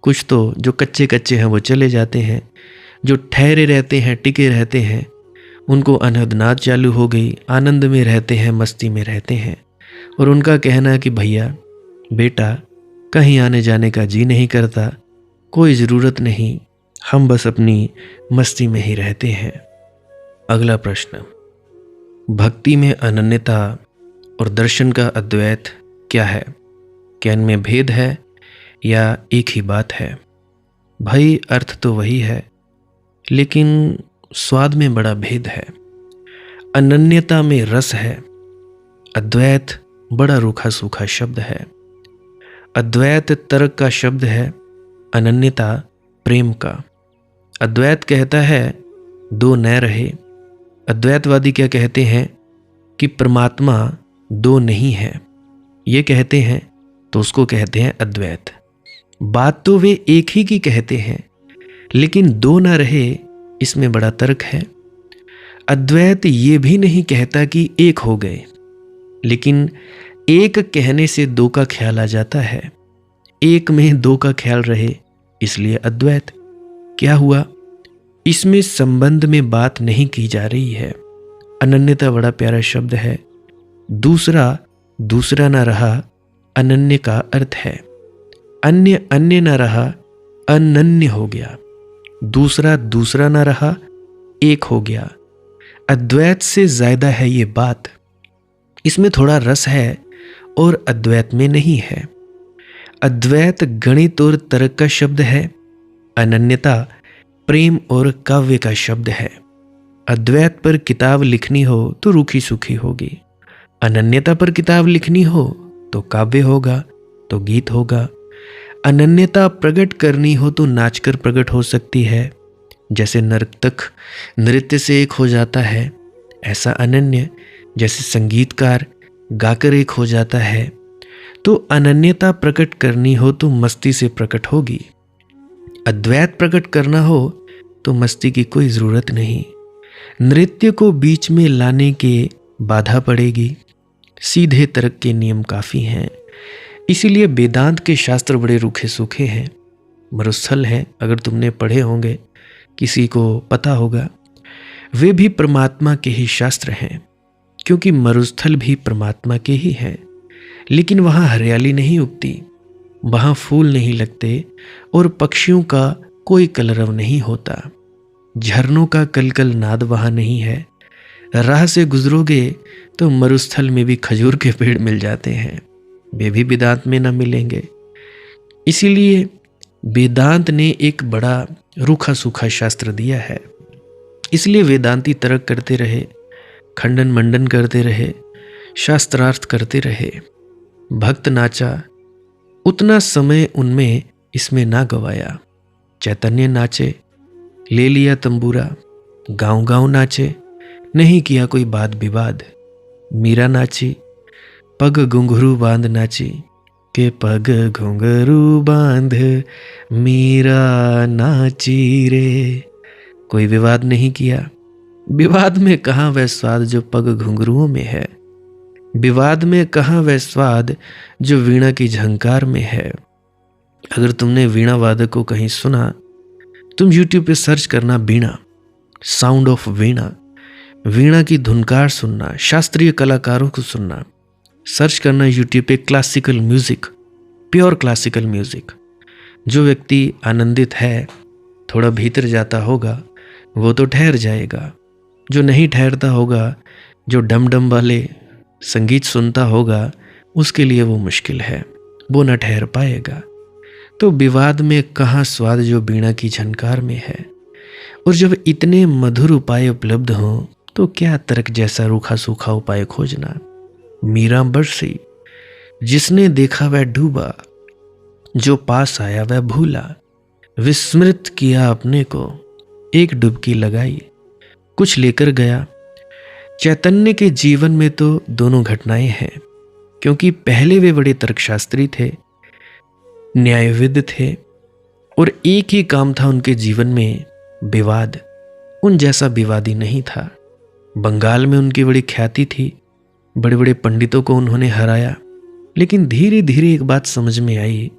कुछ तो जो कच्चे कच्चे हैं वो चले जाते हैं, जो ठहरे रहते हैं, टिके रहते हैं, उनको अनहदनाद चालू हो गई, आनंद में रहते हैं, मस्ती में रहते हैं। और उनका कहना है कि भैया बेटा कहीं आने जाने का जी नहीं करता, कोई ज़रूरत नहीं, हम बस अपनी मस्ती में ही रहते हैं। अगला प्रश्न, भक्ति में अनन्यता और दर्शन का अद्वैत क्या है? क्या इनमें भेद है या एक ही बात है? भाई अर्थ तो वही है, लेकिन स्वाद में बड़ा भेद है। अनन्यता में रस है, अद्वैत बड़ा रूखा सूखा शब्द है। अद्वैत तर्क का शब्द है, अनन्यता प्रेम का। अद्वैत कहता है दो न रहे। अद्वैतवादी क्या कहते हैं कि परमात्मा दो नहीं है, ये कहते हैं, तो उसको कहते हैं अद्वैत। बात तो वे एक ही की कहते हैं, लेकिन दो ना रहे, इसमें बड़ा तर्क है। अद्वैत ये भी नहीं कहता कि एक हो गए, लेकिन एक कहने से दो का ख्याल आ जाता है। एक में दो का ख्याल रहे, इसलिए अद्वैत। क्या हुआ? इसमें संबंध में बात नहीं की जा रही है। अनन्यता बड़ा प्यारा शब्द है। दूसरा ना रहा, अनन्य का अर्थ है। अन्य अन्य ना रहा, अनन्य हो गया। दूसरा ना रहा, एक हो गया। अद्वैत से ज्यादा है ये बात। इसमें थोड़ा रस है और अद्वैत में नहीं है। अद्वैत गणित और तर्क का शब्द है, अनन्यता प्रेम और काव्य का शब्द है। अद्वैत पर किताब लिखनी हो तो रूखी सूखी होगी, अनन्यता पर किताब लिखनी हो तो काव्य होगा, तो गीत होगा। अनन्यता प्रकट करनी हो तो नाचकर प्रकट हो सकती है। जैसे नर्तक नृत्य से एक हो जाता है, ऐसा अनन्य जैसे संगीतकार गाकर एक हो जाता है। तो अनन्यता प्रकट करनी हो तो मस्ती से प्रकट होगी। अद्वैत प्रकट करना हो तो मस्ती की कोई जरूरत नहीं। नृत्य को बीच में लाने के बाधा पड़ेगी। सीधे तर्क के नियम काफी हैं। इसीलिए वेदांत के शास्त्र बड़े रूखे सूखे हैं, मरुस्थल हैं। अगर तुमने पढ़े होंगे, किसी को पता होगा, वे भी परमात्मा के ही शास्त्र हैं, क्योंकि मरुस्थल भी परमात्मा के ही हैं। लेकिन वहाँ हरियाली नहीं उगती, वहाँ फूल नहीं लगते और पक्षियों का कोई कलरव नहीं होता। झरनों का कलकल नाद वहाँ नहीं है। राह से गुजरोगे तो मरुस्थल में भी खजूर के पेड़ मिल जाते हैं, वे भी वेदांत में न मिलेंगे। इसीलिए वेदांत ने एक बड़ा रूखा सूखा शास्त्र दिया है। इसलिए वेदांती तर्क करते रहे, खंडन मंडन करते रहे, शास्त्रार्थ करते रहे। भक्त नाचा, उतना समय उनमें इसमें ना गवाया। चैतन्य नाचे, ले लिया तंबूरा, गांव गांव नाचे, नहीं किया कोई वाद विवाद। मीरा नाची, पग घुंघरू बांध नाची, के पग घुंघरू बांध मीरा नाची रे। कोई विवाद नहीं किया। विवाद में कहाँ वह स्वाद जो पग घुंघरुओं में है। विवाद में कहाँ वह स्वाद जो वीणा की झंकार में है। अगर तुमने वीणा वादक को कहीं सुना, तुम YouTube पे सर्च करना वीणा, साउंड ऑफ वीणा, वीणा की धुनकार सुनना, शास्त्रीय कलाकारों को सुनना। सर्च करना YouTube पे classical music, pure classical music. जो व्यक्ति आनंदित है, थोड़ा भीतर जाता होगा, वो तो ठहर जाएगा। जो नहीं ठहरता होगा, जो डम डम वाले संगीत सुनता होगा, उसके लिए वो मुश्किल है, वो न ठहर पाएगा। तो विवाद में कहाँ स्वाद जो वीणा की झनकार में है। और जब इतने मधुर उपाय उपलब्ध हों तो क्या तर्क जैसा रूखा सूखा उपाय खोजना। मीरा बरसी, जिसने देखा वह डूबा, जो पास आया वह भूला। विस्मृत किया अपने को, एक डुबकी लगाई, कुछ लेकर गया। चैतन्य के जीवन में तो दोनों घटनाएं हैं, क्योंकि पहले वे बड़े तर्कशास्त्री थे, न्यायविद थे, और एक ही काम था उनके जीवन में, विवाद। उन जैसा विवादी नहीं था। बंगाल में उनकी बड़ी ख्याति थी, बड़े बड़े पंडितों को उन्होंने हराया। लेकिन धीरे धीरे एक बात समझ में आई,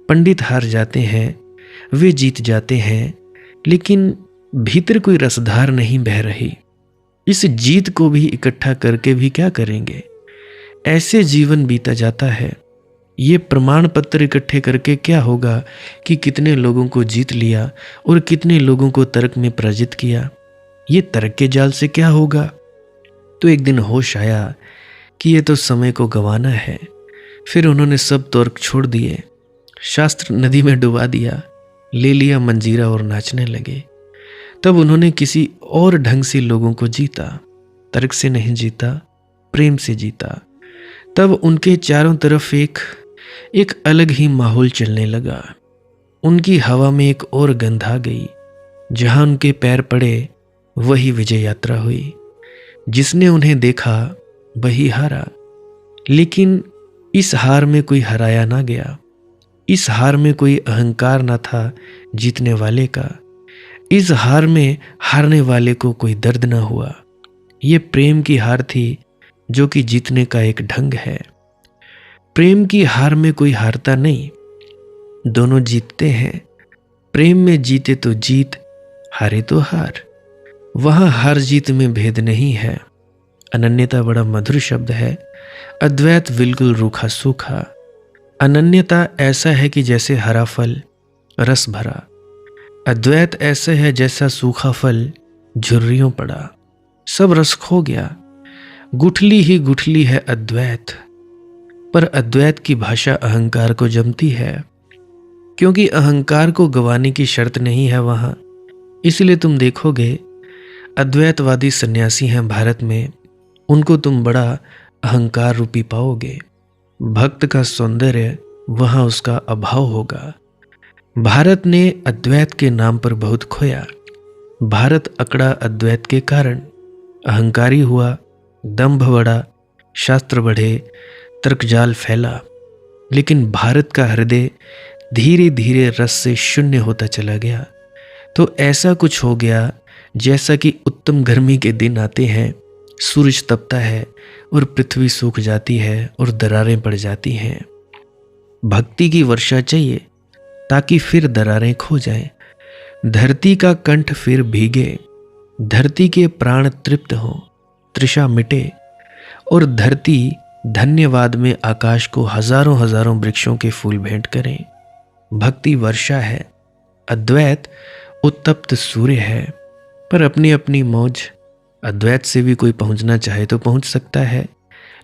पंडित हार जाते हैं, वे जीत जाते हैं, लेकिन भीतर कोई रसधार नहीं बह रही। इस जीत को भी इकट्ठा करके भी क्या करेंगे। ऐसे जीवन बीता जाता है। ये प्रमाण पत्र इकट्ठे करके क्या होगा कि कितने लोगों को जीत लिया और कितने लोगों को तर्क में पराजित किया। ये तर्क के जाल से क्या होगा। तो एक दिन होश आया कि ये तो समय को गंवाना है। फिर उन्होंने सब तर्क छोड़ दिए, शास्त्र नदी में डुबा दिया, ले लिया मंजीरा और नाचने लगे। तब उन्होंने किसी और ढंग से लोगों को जीता, तर्क से नहीं जीता, प्रेम से जीता। तब उनके चारों तरफ एक अलग ही माहौल चलने लगा। उनकी हवा में एक और गंध आ गई। जहां उनके पैर पड़े वही विजय यात्रा हुई। जिसने उन्हें देखा वही हारा। लेकिन इस हार में कोई हराया ना गया। इस हार में कोई अहंकार ना था जीतने वाले का। इस हार में हारने वाले को कोई दर्द ना हुआ। ये प्रेम की हार थी, जो कि जीतने का एक ढंग है। प्रेम की हार में कोई हारता नहीं, दोनों जीतते हैं। प्रेम में जीते तो जीत, हारे तो हार। वहां हार जीत में भेद नहीं है। अनन्यता बड़ा मधुर शब्द है, अद्वैत बिल्कुल रूखा सूखा। अनन्यता ऐसा है कि जैसे हरा फल रस भरा, अद्वैत ऐसा है जैसा सूखा फल झुर्रियों पड़ा, सब रस खो गया। गुठली ही गुठली है अद्वैत। पर अद्वैत की भाषा अहंकार को जमती है, क्योंकि अहंकार को गंवाने की शर्त नहीं है वहां। इसलिए तुम देखोगे अद्वैतवादी सन्यासी हैं भारत में, उनको तुम बड़ा अहंकार रूपी पाओगे। भक्त का सौंदर्य वहां उसका अभाव होगा। भारत ने अद्वैत के नाम पर बहुत खोया। भारत अकड़ा अद्वैत के कारण, अहंकारी हुआ, दंभ बढ़ा, शास्त्र बढ़े, तर्कजाल फैला। लेकिन भारत का हृदय धीरे धीरे रस से शून्य होता चला गया। तो ऐसा कुछ हो गया जैसा कि उत्तम गर्मी के दिन आते हैं, सूरज तपता है और पृथ्वी सूख जाती है और दरारें पड़ जाती हैं। भक्ति की वर्षा चाहिए ताकि फिर दरारें खो जाएं, धरती का कंठ फिर भीगे, धरती के प्राण तृप्त हों, तृषा मिटे और धरती धन्यवाद में आकाश को हजारों हजारों वृक्षों के फूल भेंट करें। भक्ति वर्षा है, अद्वैत उत्तप्त सूर्य है। पर अपनी अपनी मौज। अद्वैत से भी कोई पहुंचना चाहे तो पहुंच सकता है,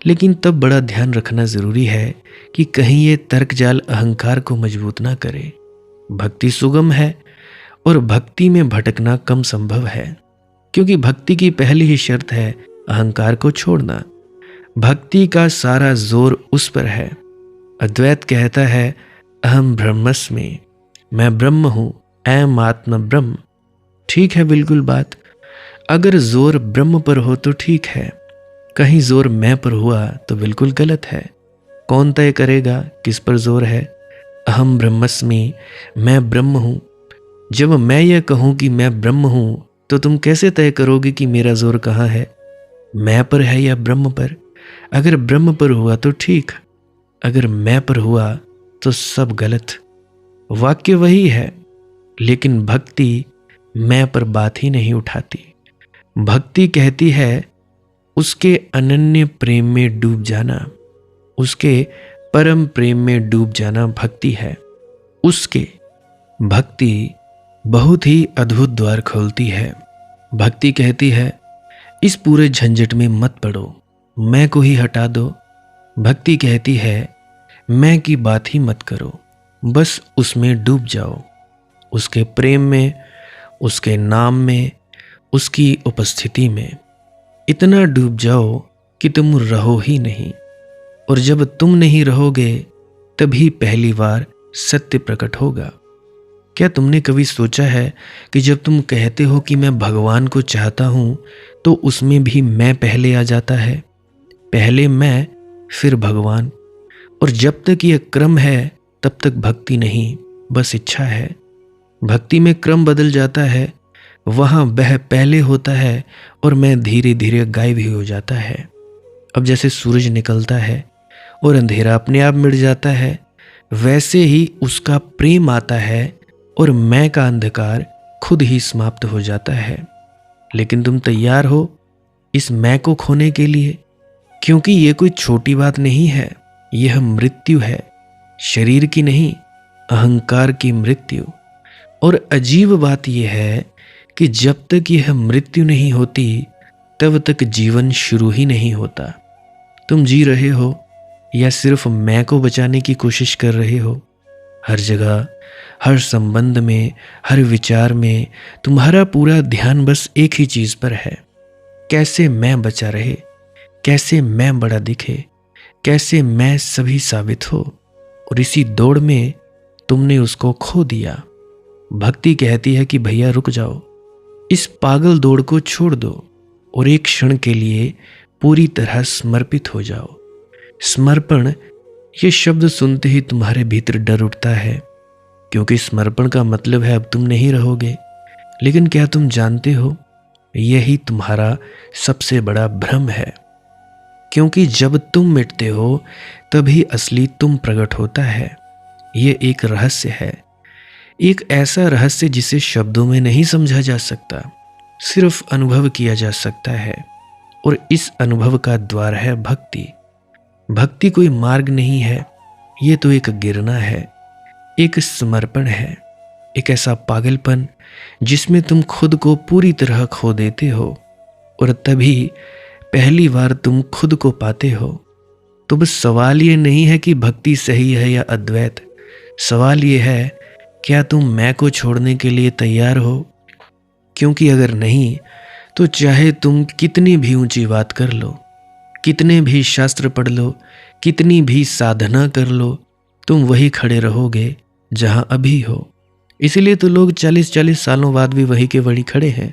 लेकिन तब बड़ा ध्यान रखना जरूरी है कि कहीं ये तर्कजाल अहंकार को मजबूत ना करे। भक्ति सुगम है और भक्ति में भटकना कम संभव है, क्योंकि भक्ति की पहली ही शर्त है अहंकार को छोड़ना। भक्ति का सारा जोर उस पर है। अद्वैत कहता है अहम ब्रह्मस्मि, मैं ब्रह्म हूं, ऐम आत्म ब्रह्म। ठीक है, बिल्कुल बात। अगर जोर ब्रह्म पर हो तो ठीक है, कहीं जोर मैं पर हुआ तो बिल्कुल गलत है। कौन तय करेगा किस पर जोर है? अहम ब्रह्मस्मि, मैं ब्रह्म हूं। जब मैं यह कहूं कि मैं ब्रह्म हूं, तो तुम कैसे तय करोगे कि मेरा जोर कहां है, मैं पर है या ब्रह्म पर? अगर ब्रह्म पर हुआ तो ठीक, अगर मैं पर हुआ तो सब गलत। वाक्य वही है, लेकिन भक्ति मैं पर बात ही नहीं उठाती। भक्ति कहती है उसके अनन्य प्रेम में डूब जाना, उसके परम प्रेम में डूब जाना भक्ति है। उसके भक्ति बहुत ही अद्भुत द्वार खोलती है। भक्ति कहती है इस पूरे झंझट में मत पड़ो, मैं को ही हटा दो। भक्ति कहती है मैं की बात ही मत करो, बस उसमें डूब जाओ, उसके प्रेम में, उसके नाम में, उसकी उपस्थिति में। इतना डूब जाओ कि तुम रहो ही नहीं, और जब तुम नहीं रहोगे तभी पहली बार सत्य प्रकट होगा। क्या तुमने कभी सोचा है कि जब तुम कहते हो कि मैं भगवान को चाहता हूं, तो उसमें भी मैं पहले आ जाता है? पहले मैं, फिर भगवान। और जब तक यह क्रम है तब तक भक्ति नहीं, बस इच्छा है। भक्ति में क्रम बदल जाता है, वहां वह पहले होता है और मैं धीरे धीरे गायब ही हो जाता है। अब जैसे सूरज निकलता है और अंधेरा अपने आप मिट जाता है, वैसे ही उसका प्रेम आता है और मैं का अंधकार खुद ही समाप्त हो जाता है। लेकिन तुम तैयार हो इस मैं को खोने के लिए? क्योंकि यह कोई छोटी बात नहीं है, यह मृत्यु है, शरीर की नहीं, अहंकार की मृत्यु। और अजीब बात यह है कि जब तक यह मृत्यु नहीं होती तब तक जीवन शुरू ही नहीं होता। तुम जी रहे हो या सिर्फ मैं को बचाने की कोशिश कर रहे हो? हर जगह, हर संबंध में, हर विचार में तुम्हारा पूरा ध्यान बस एक ही चीज पर है, कैसे मैं बचा रहे, कैसे मैं बड़ा दिखे, कैसे मैं सभी साबित हो। और इसी दौड़ में तुमने उसको खो दिया। भक्ति कहती है कि भैया रुक जाओ, इस पागल दौड़ को छोड़ दो और एक क्षण के लिए पूरी तरह समर्पित हो जाओ। समर्पण, ये शब्द सुनते ही तुम्हारे भीतर डर उठता है, क्योंकि समर्पण का मतलब है अब तुम नहीं रहोगे। लेकिन क्या तुम जानते हो, यही तुम्हारा सबसे बड़ा भ्रम है, क्योंकि जब तुम मिटते हो तभी असली तुम प्रकट होता है। ये एक रहस्य है, एक ऐसा रहस्य जिसे शब्दों में नहीं समझा जा सकता, सिर्फ अनुभव किया जा सकता है। और इस अनुभव का द्वार है भक्ति। भक्ति कोई मार्ग नहीं है, ये तो एक गिरना है, एक समर्पण है, एक ऐसा पागलपन जिसमें तुम खुद को पूरी तरह खो देते हो और तभी पहली बार तुम खुद को पाते हो। तो बस सवाल ये नहीं है कि भक्ति सही है या अद्वैत, सवाल ये है क्या तुम मैं को छोड़ने के लिए तैयार हो? क्योंकि अगर नहीं तो चाहे तुम कितनी भी ऊंची बात कर लो, कितने भी शास्त्र पढ़ लो, कितनी भी साधना कर लो, तुम वही खड़े रहोगे जहां अभी हो। इसीलिए तो लोग 40-40 सालों बाद भी वही के वही खड़े हैं।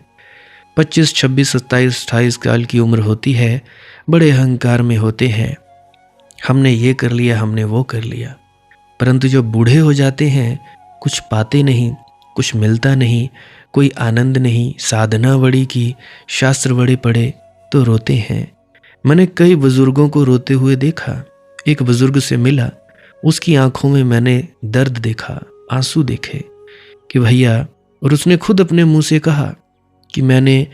25, 26, 27, 28 साल की उम्र होती है, बड़े अहंकार में होते हैं, हमने ये कर लिया, हमने वो कर लिया। परंतु जब बूढ़े हो जाते हैं, कुछ पाते नहीं, कुछ मिलता नहीं, कोई आनंद नहीं, साधना बड़ी की, शास्त्र बड़े पढ़े, तो रोते हैं। मैंने कई बुजुर्गों को रोते हुए देखा। एक बुजुर्ग से मिला, उसकी आंखों में मैंने दर्द देखा, आंसू देखे कि भैया, और उसने खुद अपने मुंह से कहा कि मैंने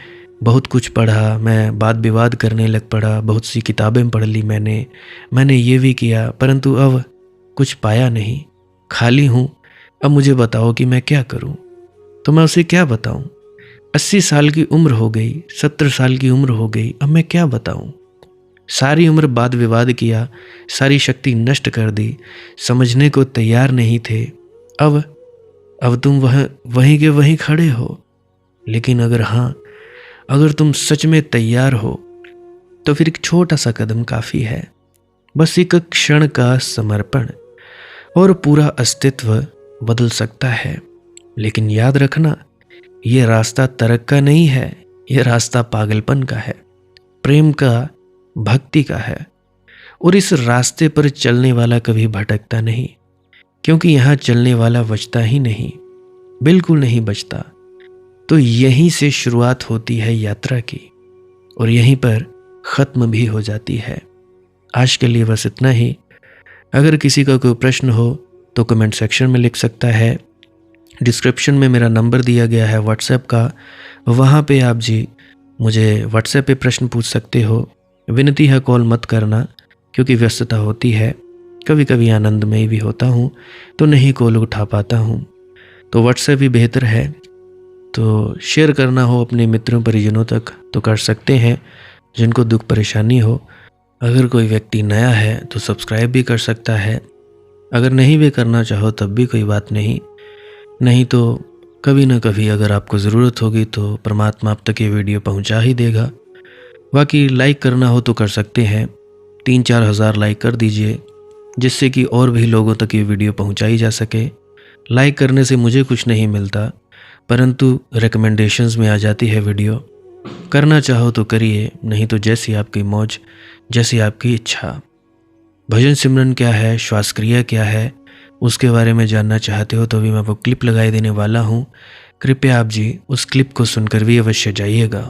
बहुत कुछ पढ़ा, मैं वाद विवाद करने लग पड़ा, बहुत सी किताबें पढ़ ली मैंने ये भी किया, परंतु अब कुछ पाया नहीं, खाली हूँ। अब मुझे बताओ कि मैं क्या करूँ। तो मैं उसे क्या बताऊँ? 80 साल की उम्र हो गई, 70 साल की उम्र हो गई, अब मैं क्या बताऊँ? सारी उम्र वाद विवाद किया, सारी शक्ति नष्ट कर दी, समझने को तैयार नहीं थे। अब तुम वहीं के वहीं खड़े हो। लेकिन अगर तुम सच में तैयार हो तो फिर एक छोटा सा कदम काफ़ी है, बस एक क्षण का समर्पण, और पूरा अस्तित्व बदल सकता है। लेकिन याद रखना, ये रास्ता तर्क का नहीं है, ये रास्ता पागलपन का है, प्रेम का, भक्ति का है। और इस रास्ते पर चलने वाला कभी भटकता नहीं, क्योंकि यहाँ चलने वाला बचता ही नहीं, बिल्कुल नहीं बचता। तो यहीं से शुरुआत होती है यात्रा की, और यहीं पर ख़त्म भी हो जाती है। आज के लिए बस इतना ही। अगर किसी का कोई प्रश्न हो तो कमेंट सेक्शन में लिख सकता है। डिस्क्रिप्शन में मेरा नंबर दिया गया है व्हाट्सएप का, वहाँ पे आप जी मुझे व्हाट्सएप पे प्रश्न पूछ सकते हो। विनती है कॉल मत करना, क्योंकि व्यस्तता होती है, कभी कभी आनंदमय भी होता हूँ तो नहीं कॉल उठा पाता हूँ। तो व्हाट्सएप ही बेहतर है। तो शेयर करना हो अपने मित्रों परिजनों तक तो कर सकते हैं, जिनको दुख परेशानी हो। अगर कोई व्यक्ति नया है तो सब्सक्राइब भी कर सकता है। अगर नहीं भी करना चाहो तब भी कोई बात नहीं तो कभी ना कभी अगर आपको ज़रूरत होगी तो परमात्मा आप तक ये वीडियो पहुंचा ही देगा। बाकी लाइक करना हो तो कर सकते हैं, 3-4 हज़ार लाइक कर दीजिए, जिससे कि और भी लोगों तक ये वीडियो पहुंचाई जा सके। लाइक करने से मुझे कुछ नहीं मिलता, परंतु रिकमेंडेशंस में आ जाती है वीडियो। करना चाहो तो करिए, नहीं तो जैसी आपकी मौज, जैसी आपकी इच्छा। भजन सिमरन क्या है, श्वास क्रिया क्या है, उसके बारे में जानना चाहते हो तो अभी मैं वो क्लिप लगाई देने वाला हूँ। कृपया आप जी उस क्लिप को सुनकर भी अवश्य जाइएगा।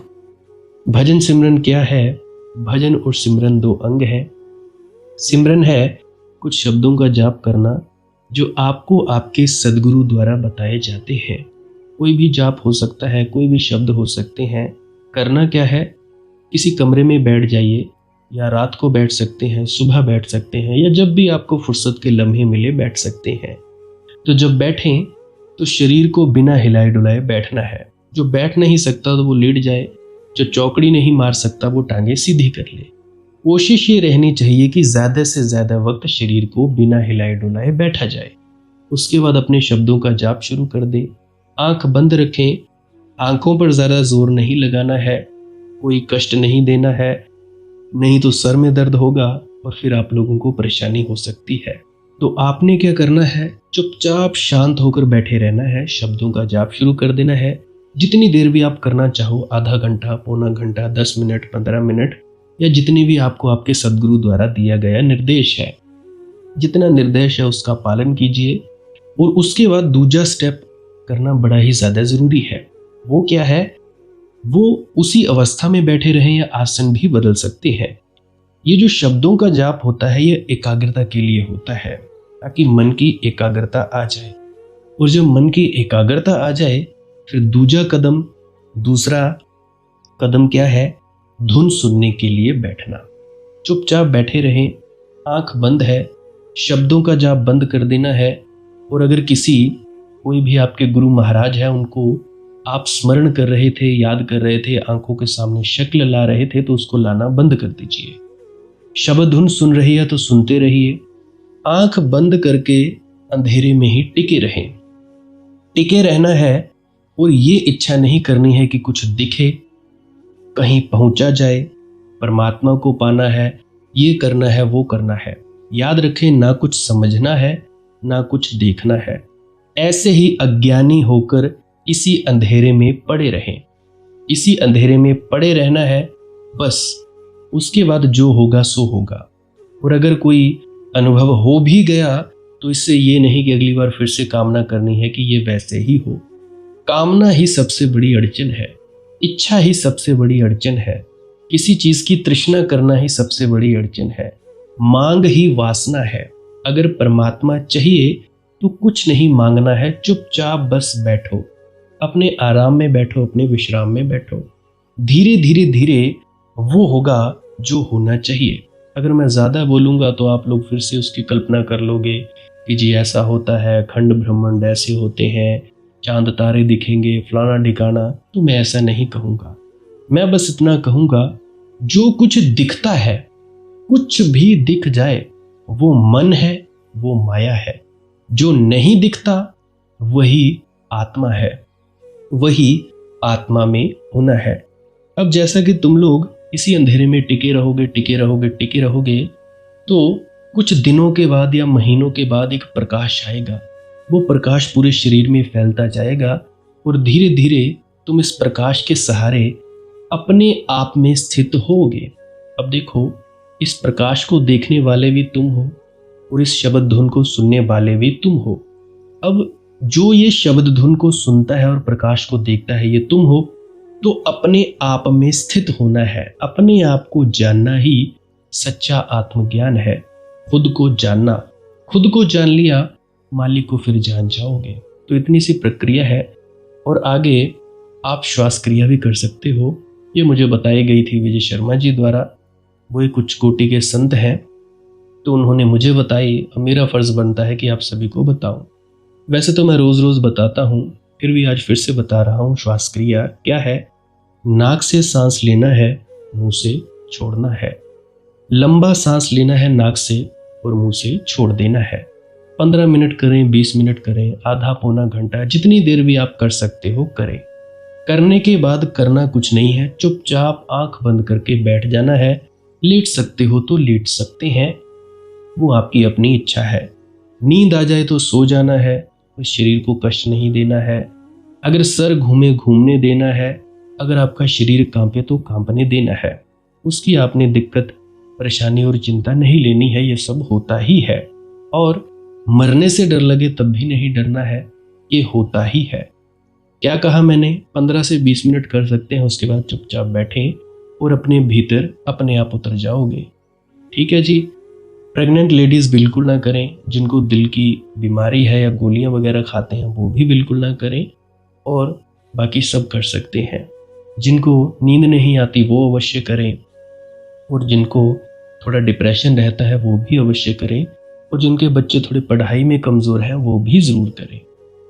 भजन सिमरन क्या है? भजन और सिमरन दो अंग है। सिमरन है कुछ शब्दों का जाप करना जो आपको आपके सद्गुरु द्वारा बताए जाते हैं। कोई भी जाप हो सकता है, कोई भी शब्द हो सकते हैं। करना क्या है? किसी कमरे में बैठ जाइए, या रात को बैठ सकते हैं, सुबह बैठ सकते हैं, या जब भी आपको फुर्सत के लम्हे मिले बैठ सकते हैं। तो जब बैठें तो शरीर को बिना हिलाए डुलाए बैठना है। जो बैठ नहीं सकता तो वो लेट जाए, जो चौकड़ी नहीं मार सकता वो टांगे सीधी कर ले। कोशिश ये रहनी चाहिए कि ज़्यादा से ज़्यादा वक्त शरीर को बिना हिलाए डुलाए बैठा जाए। उसके बाद अपने शब्दों का जाप शुरू कर दे। आंख बंद रखें, आंखों पर ज़्यादा जोर नहीं लगाना है, कोई कष्ट नहीं देना है, नहीं तो सर में दर्द होगा और फिर आप लोगों को परेशानी हो सकती है। तो आपने क्या करना है? चुपचाप शांत होकर बैठे रहना है, शब्दों का जाप शुरू कर देना है। जितनी देर भी आप करना चाहो, आधा घंटा, पौना घंटा, 10 मिनट, 15 मिनट, या जितनी भी आपको आपके सद्गुरु द्वारा दिया गया निर्देश है, जितना निर्देश है उसका पालन कीजिए। और उसके बाद दूसरा स्टेप करना बड़ा ही ज़्यादा ज़रूरी है। वो क्या है? वो उसी अवस्था में बैठे रहें या आसन भी बदल सकते हैं। ये जो शब्दों का जाप होता है ये एकाग्रता के लिए होता है, ताकि मन की एकाग्रता आ जाए। और जब मन की एकाग्रता आ जाए फिर दूसरा कदम क्या है? धुन सुनने के लिए बैठना। चुपचाप बैठे रहें, आंख बंद है, शब्दों का जाप बंद कर देना है। और अगर कोई भी आपके गुरु महाराज है, उनको आप स्मरण कर रहे थे, याद कर रहे थे, आंखों के सामने शक्ल ला रहे थे, तो उसको लाना बंद कर दीजिए। शब्द धुन सुन रही है तो सुनते रहिए। आंख बंद करके अंधेरे में ही टिके रहें। टिके रहना है और ये इच्छा नहीं करनी है कि कुछ दिखे, कहीं पहुंचा जाए, परमात्मा को पाना है, ये करना है, वो करना है। याद रखें, ना कुछ समझना है, ना कुछ देखना है। ऐसे ही अज्ञानी होकर इसी अंधेरे में पड़े रहें। इसी अंधेरे में पड़े रहना है बस। उसके बाद जो होगा सो होगा। और अगर कोई अनुभव हो भी गया तो इससे ये नहीं कि अगली बार फिर से कामना करनी है कि ये वैसे ही हो। कामना ही सबसे बड़ी अड़चन है, इच्छा ही सबसे बड़ी अड़चन है, किसी चीज की तृष्णा करना ही सबसे बड़ी अड़चन है, मांग ही वासना है। अगर परमात्मा चाहिए तो कुछ नहीं मांगना है, चुपचाप बस बैठो, अपने आराम में बैठो, अपने विश्राम में बैठो। धीरे धीरे धीरे वो होगा जो होना चाहिए। अगर मैं ज़्यादा बोलूँगा तो आप लोग फिर से उसकी कल्पना कर लोगे कि जी ऐसा होता है, खंड ब्रह्मांड ऐसे होते हैं, चांद तारे दिखेंगे, फलाना ढिकाना। तो मैं ऐसा नहीं कहूँगा। मैं बस इतना कहूँगा, जो कुछ दिखता है, कुछ भी दिख जाए, वो मन है, वो माया है। जो नहीं दिखता वही आत्मा है, वही आत्मा में होना है। अब जैसा कि तुम लोग इसी अंधेरे में टिके रहोगे, टिके रहोगे, टिके रहोगे, तो कुछ दिनों के बाद या महीनों के बाद एक प्रकाश आएगा। वो प्रकाश पूरे शरीर में फैलता जाएगा और धीरे धीरे तुम इस प्रकाश के सहारे अपने आप में स्थित होगे। अब देखो, इस प्रकाश को देखने वाले भी तुम हो और इस शब्द धुन को सुनने वाले भी तुम हो। अब जो ये शब्द धुन को सुनता है और प्रकाश को देखता है, ये तुम हो। तो अपने आप में स्थित होना है, अपने आप को जानना ही सच्चा आत्मज्ञान है। खुद को जानना, खुद को जान लिया, मालिक को फिर जान जाओगे। तो इतनी सी प्रक्रिया है। और आगे आप श्वास क्रिया भी कर सकते हो। ये मुझे बताई गई थी विजय शर्मा जी द्वारा। वो एक उच्च कोटि के संत हैं, तो उन्होंने मुझे बताई। अब मेरा फर्ज बनता है कि आप सभी को बताऊं। वैसे तो मैं रोज रोज बताता हूं, फिर भी आज फिर से बता रहा हूं। श्वास क्रिया क्या है? नाक से सांस लेना है, मुंह से छोड़ना है। लंबा सांस लेना है नाक से और मुंह से छोड़ देना है। 15 मिनट करें, 20 मिनट करें, आधा पौना घंटा, जितनी देर भी आप कर सकते हो करें। करने के बाद करना कुछ नहीं है, चुपचाप आंख बंद करके बैठ जाना है। लेट सकते हो तो लेट सकते हैं, वो आपकी अपनी इच्छा है। नींद आ जाए तो सो जाना है, शरीर को कष्ट नहीं देना है। अगर सर घूमे घूमने देना है, अगर आपका शरीर कांपे तो कांपने देना है। उसकी आपने दिक्कत, परेशानी और चिंता नहीं लेनी है, ये सब होता ही है। और मरने से डर लगे तब भी नहीं डरना है, ये होता ही है। क्या कहा मैंने? 15 से 20 मिनट कर सकते हैं, उसके बाद चुपचाप बैठें और अपने भीतर अपने आप उतर जाओगे। ठीक है जी। प्रेग्नेंट लेडीज़ बिल्कुल ना करें, जिनको दिल की बीमारी है या गोलियां वगैरह खाते हैं वो भी बिल्कुल ना करें, और बाकी सब कर सकते हैं। जिनको नींद नहीं आती वो अवश्य करें, और जिनको थोड़ा डिप्रेशन रहता है वो भी अवश्य करें, और जिनके बच्चे थोड़े पढ़ाई में कमज़ोर हैं वो भी ज़रूर करें।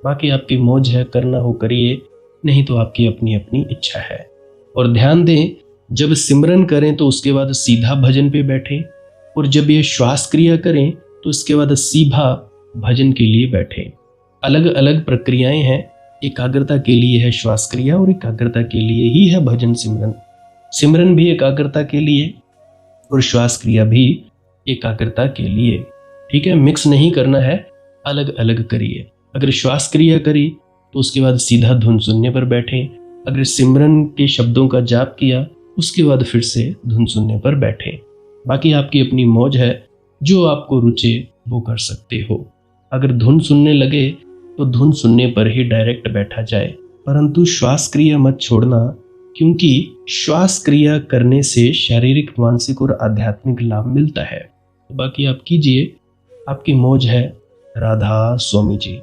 बाकी आपकी मौज है, करना हो करिए, नहीं तो आपकी अपनी अपनी इच्छा है। और ध्यान दें, जब सिमरन करें तो उसके बाद सीधा भजन पे बैठें, और जब ये श्वास क्रिया करें तो इसके बाद सीधा भजन के लिए बैठें। अलग अलग प्रक्रियाएं हैं। एकाग्रता के लिए है श्वास क्रिया और एकाग्रता के लिए ही है भजन सिमरन। सिमरन भी एकाग्रता के लिए और श्वास क्रिया भी एकाग्रता के लिए। ठीक है, मिक्स नहीं करना है, अलग अलग करिए। अगर श्वास क्रिया करी तो उसके बाद सीधा धुन सुनने पर बैठें। अगर सिमरन के शब्दों का जाप किया उसके बाद फिर से धुन सुनने पर बैठें। बाकी आपकी अपनी मौज है, जो आपको रुचे वो कर सकते हो। अगर धुन सुनने लगे तो धुन सुनने पर ही डायरेक्ट बैठा जाए, परंतु श्वास क्रिया मत छोड़ना, क्योंकि श्वास क्रिया करने से शारीरिक, मानसिक और आध्यात्मिक लाभ मिलता है। बाकी आप कीजिए, आपकी मौज है। राधा स्वामी जी।